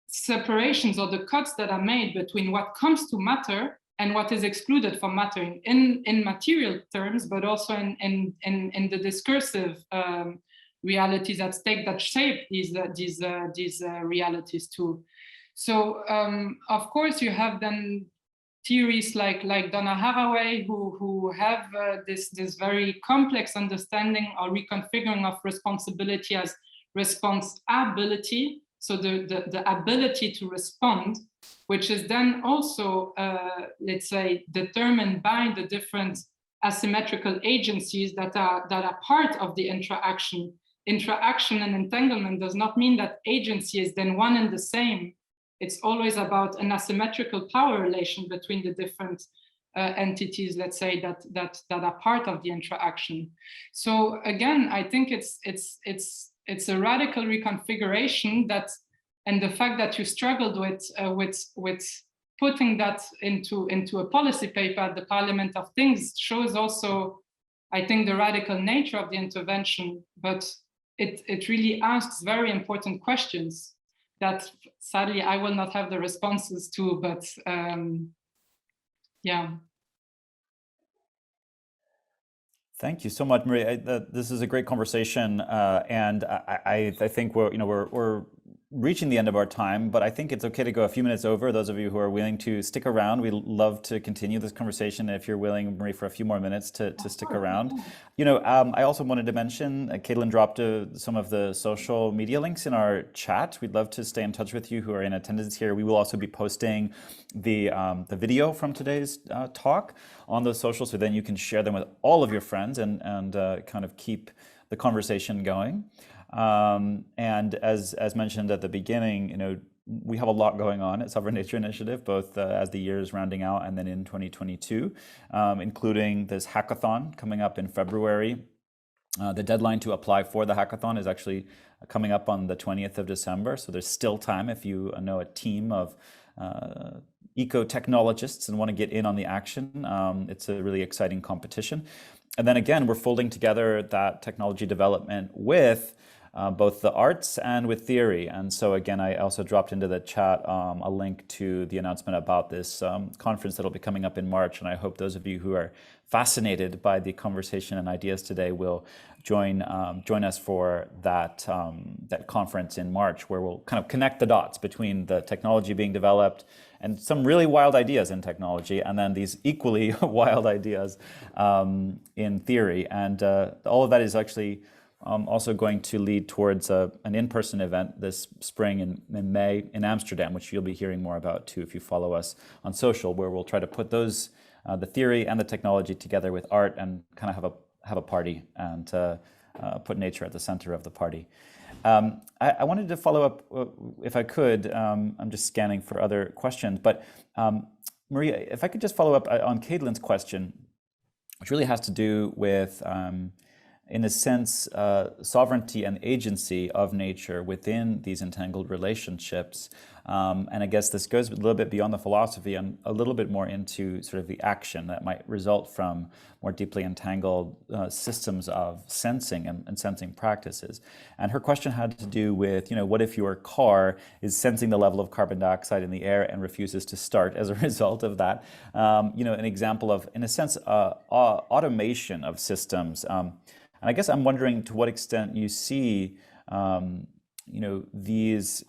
separations or the cuts that are made between what comes to matter and what is excluded from matter in material terms, but also in the discursive realities at stake that shape these realities too. So of course you have then theories like Donna Haraway who have this very complex understanding or reconfiguring of responsibility as responsibility. So the ability to respond, which is then also, let's say, determined by the different asymmetrical agencies that are part of the interaction. Interaction and entanglement does not mean that agency is then one and the same. It's always about an asymmetrical power relation between the different entities, let's say, that are part of the interaction. So again, I think it's a radical reconfiguration that, and the fact that you struggled with putting that into a policy paper at the Parliament of Things shows also, I think, the radical nature of the intervention, but it really asks very important questions that sadly I will not have the responses to, but yeah. Thank you so much, Marie. This is a great conversation, and I think we're reaching the end of our time, but I think it's okay to go a few minutes over. Those of you who are willing to stick around, we'd love to continue this conversation. If you're willing, Marie, for a few more minutes to stick around. I also wanted to mention, Caitlin dropped some of the social media links in our chat. We'd love to stay in touch with you who are in attendance here. We will also be posting the video from today's talk on those socials, so then you can share them with all of your friends and kind of keep the conversation going. And as mentioned at the beginning, we have a lot going on at Sovereign Nature Initiative, both as the year is rounding out and then in 2022, including this hackathon coming up in February. The deadline to apply for the hackathon is actually coming up on the 20th of December, so there's still time if you know a team of eco-technologists and want to get in on the action. It's a really exciting competition. And then again, we're folding together that technology development with both the arts and with theory. And so again, I also dropped into the chat a link to the announcement about this conference that'll be coming up in March. And I hope those of you who are fascinated by the conversation and ideas today will join us for that conference in March, where we'll kind of connect the dots between the technology being developed and some really wild ideas in technology, and then these equally wild ideas in theory. And all of that is actually also going to lead towards an in-person event this spring in May in Amsterdam, which you'll be hearing more about too if you follow us on social, where we'll try to put those, the theory and the technology together with art and kind of have a party and put nature at the center of the party. I wanted to follow up, if I could. I'm just scanning for other questions, but Maria, if I could just follow up on Caitlin's question, which really has to do with, in a sense, sovereignty and agency of nature within these entangled relationships. And I guess this goes a little bit beyond the philosophy and a little bit more into sort of the action that might result from more deeply entangled systems of sensing and sensing practices. And her question had to do with, what if your car is sensing the level of carbon dioxide in the air and refuses to start as a result of that? An example of, in a sense, automation of systems. And I guess I'm wondering to what extent you see, these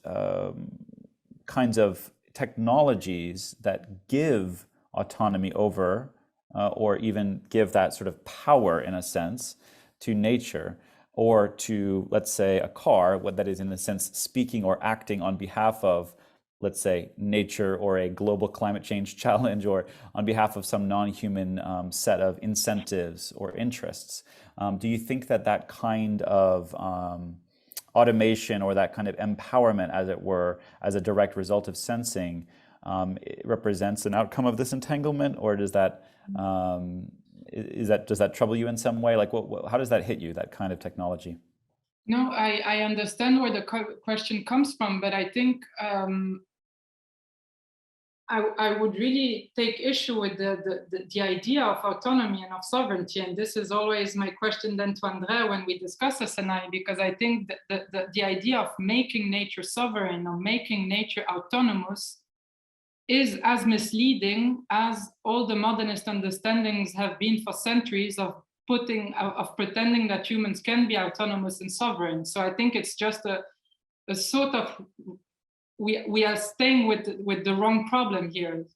kinds of technologies that give autonomy over, or even give that sort of power, in a sense, to nature, or to, let's say, a car, that is, in a sense, speaking or acting on behalf of, let's say, nature or a global climate change challenge, or on behalf of some non-human set of incentives or interests. Do you think that kind of automation or that kind of empowerment, as it were, as a direct result of sensing, it represents an outcome of this entanglement, or does that does that trouble you in some way? Like, how does that hit you, that kind of technology? No, I understand where the question comes from, but I think I would really take issue with the idea of autonomy and of sovereignty. And this is always my question then to André when we discuss SNI, because I think the idea of making nature sovereign or making nature autonomous is as misleading as all the modernist understandings have been for centuries of pretending that humans can be autonomous and sovereign. So I think it's just a sort of, we are staying with the wrong problem here.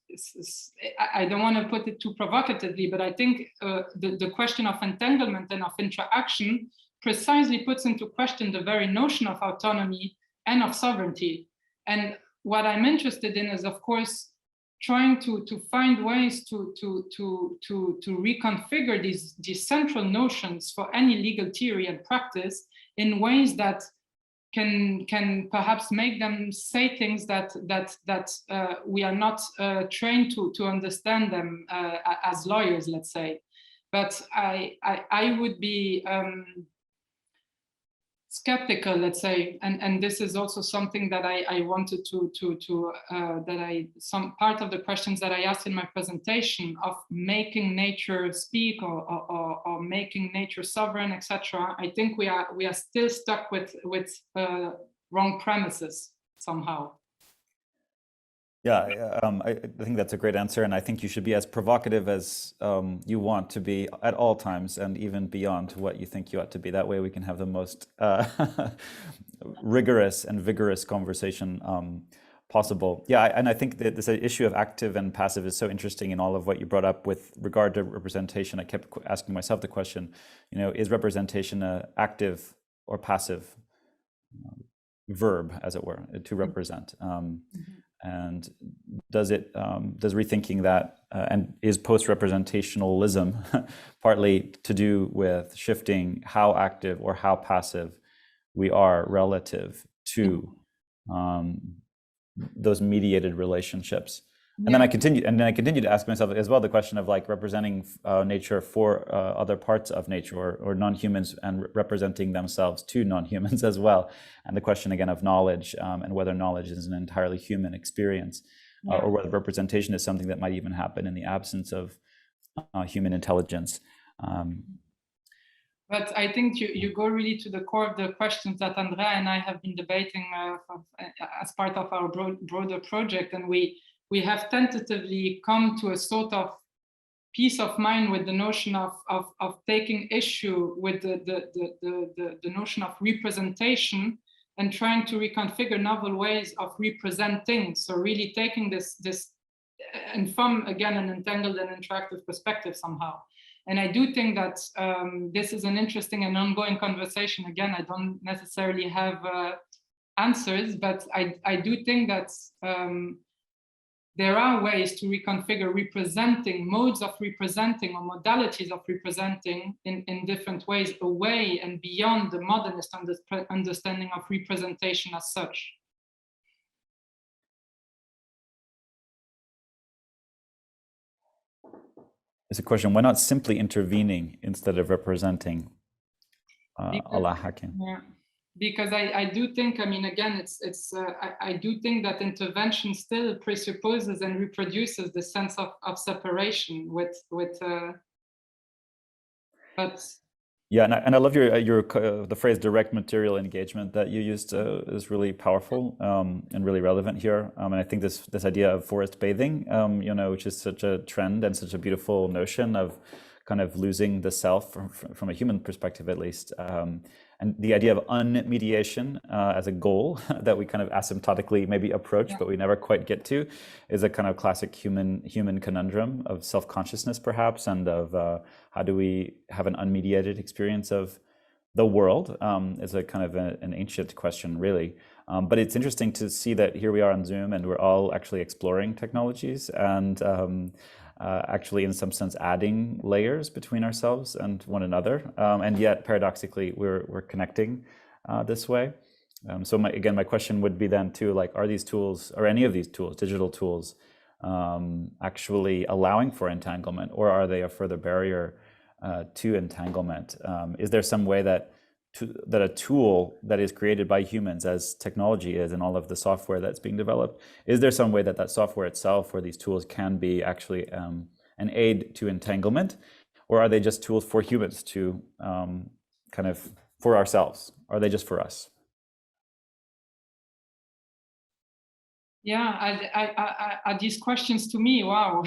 I don't want to put it too provocatively, but I think the question of entanglement and of interaction precisely puts into question the very notion of autonomy and of sovereignty. And what I'm interested in is, of course, trying to find ways to reconfigure these central notions for any legal theory and practice in ways that can perhaps make them say things that we are not trained to understand them as lawyers, let's say. But I would be skeptical, let's say, and this is also something that I wanted some part of the questions that I asked in my presentation of making nature speak or making nature sovereign, etc. I think we are still stuck with wrong premises somehow. Yeah, I think that's a great answer, and I think you should be as provocative as you want to be at all times, and even beyond what you think you ought to be. That way we can have the most rigorous and vigorous conversation possible. Yeah, and I think that this issue of active and passive is so interesting in all of what you brought up with regard to representation. I kept asking myself the question, is representation an active or passive verb, as it were, to represent? And does rethinking that, and is post-representationalism partly to do with shifting how active or how passive we are relative to those mediated relationships. And then I continue to ask myself as well the question of like representing nature for other parts of nature or non-humans, and representing themselves to non-humans as well. And the question again of knowledge, and whether knowledge is an entirely human experience, or whether representation is something that might even happen in the absence of human intelligence. But I think you go really to the core of the questions that Andrea and I have been debating as part of our broader project, and we have tentatively come to a sort of peace of mind with the notion of taking issue with the notion of representation, and trying to reconfigure novel ways of representing. So really taking this and from, again, an entangled and interactive perspective somehow. And I do think that this is an interesting and ongoing conversation. Again, I don't necessarily have answers, but I do think that there are ways to reconfigure representing, modes of representing or modalities of representing in different ways, away and beyond the modernist understanding of representation as such. It's a question, why not simply intervening instead of representing, a la Hakim? Yeah. Because I do think, I mean, again, I do think that intervention still presupposes and reproduces the sense of separation but yeah, and I love the phrase direct material engagement that you used is really powerful and really relevant here. And I think this idea of forest bathing, which is such a trend and such a beautiful notion of kind of losing the self from a human perspective, at least. And the idea of unmediation as a goal that we kind of asymptotically maybe approach, but we never quite get to, is a kind of classic human conundrum of self-consciousness, perhaps, and of how do we have an unmediated experience of the world, is a kind of an ancient question, really. But it's interesting to see that here we are on Zoom, and we're all actually exploring technologies and actually, in some sense, adding layers between ourselves and one another, and yet paradoxically, we're connecting this way. So my question would be then too, like, are these tools, or any of these tools, digital tools, actually allowing for entanglement, or are they a further barrier to entanglement? Is there some way that a tool that is created by humans, as technology is and all of the software that's being developed, is there some way that software itself or these tools can be actually an aid to entanglement, or are they just tools for humans to kind of for ourselves? Are they just for us? Yeah, are these questions to me? Wow.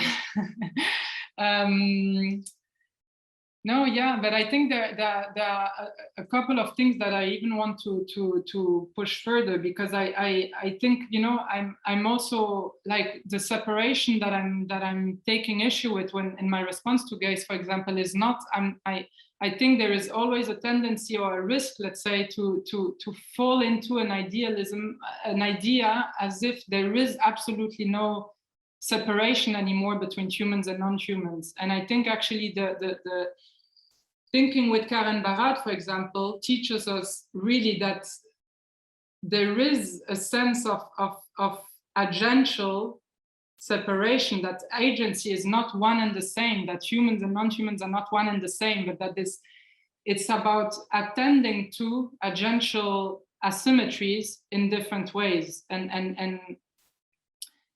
No, yeah, but I think there are a couple of things that I even want to push further, because I think, I'm also like the separation that I'm taking issue with when in my response to gays, for example, is not I think there is always a tendency or a risk, let's say, to fall into an idealism, an idea as if there is absolutely no separation anymore between humans and non-humans. And I think actually the thinking with Karen Barad, for example, teaches us really that there is a sense of agential separation, that agency is not one and the same, that humans and non-humans are not one and the same, but that it's about attending to agential asymmetries in different ways, and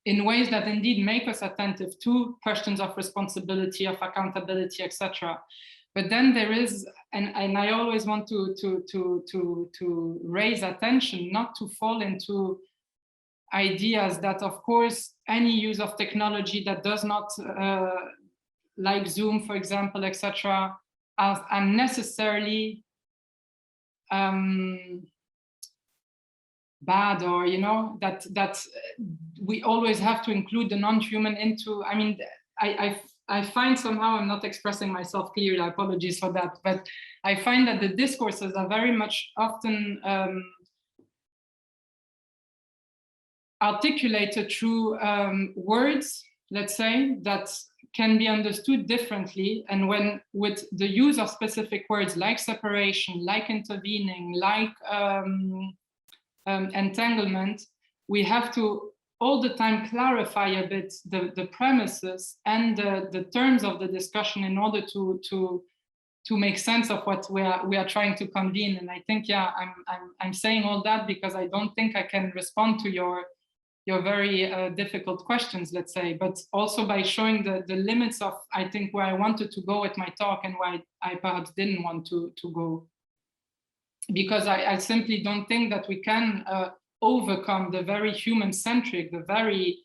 in ways that indeed make us attentive to questions of responsibility, of accountability, etc. But then there is, and I always want to raise attention, not to fall into ideas that, of course, any use of technology that does not, like Zoom, for example, etc., are unnecessarily bad, or that we always have to include the non-human into. I mean, I find somehow, I'm not expressing myself clearly, apologies for that, but I find that the discourses are very much often articulated through words, let's say, that can be understood differently. And when with the use of specific words like separation, like intervening, like entanglement, we have to all the time clarify a bit the premises and the terms of the discussion in order to make sense of what we are trying to convene. And I think, yeah, I'm saying all that because I don't think I can respond to your very difficult questions, let's say, but also by showing the limits of, I think, where I wanted to go with my talk and why I perhaps didn't want to go. Because I simply don't think that we can overcome the very human-centric, the very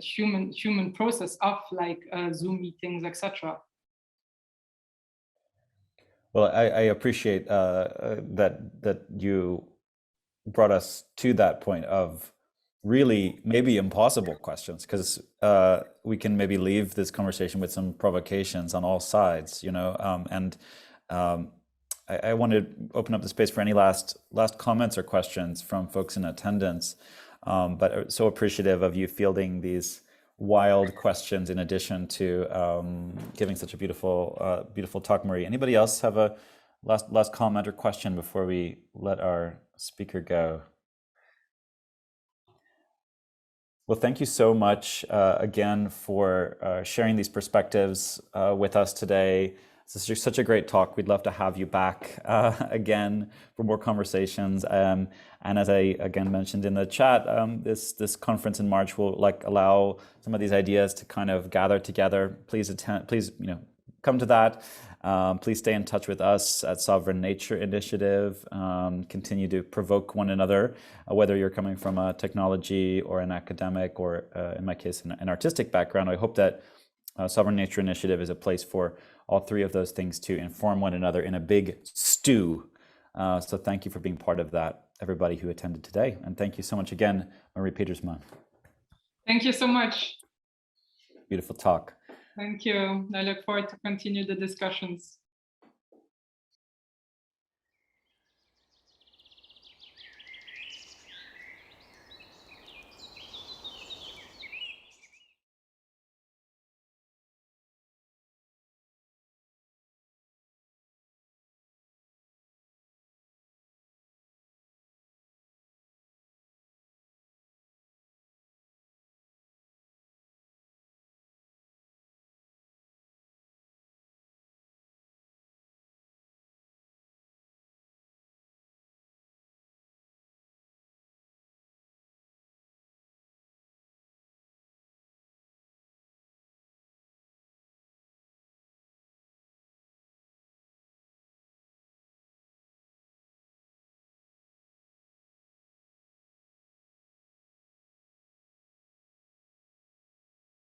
human process of like Zoom meetings, etc. Well, I appreciate that you brought us to that point of really maybe impossible questions, because we can maybe leave this conversation with some provocations on all sides, you know, I want to open up the space for any last comments or questions from folks in attendance, but so appreciative of you fielding these wild questions in addition to giving such a beautiful talk, Marie. Anybody else have a last comment or question before we let our speaker go? Well, thank you so much again for sharing these perspectives with us today. This is such a great talk. We'd love to have you back again for more conversations. And as I again mentioned in the chat, this conference in March will allow some of these ideas to kind of gather together. Please attend. Please, come to that. Please stay in touch with us at Sovereign Nature Initiative. Continue to provoke one another, whether you're coming from a technology or an academic or, in my case, an artistic background. I hope that Sovereign Nature Initiative is a place for all three of those things to inform one another in a big stew. So thank you for being part of that, everybody who attended today. And thank you so much again, Marie Petersmann. Thank you so much. Beautiful talk. Thank you. I look forward to continue the discussions.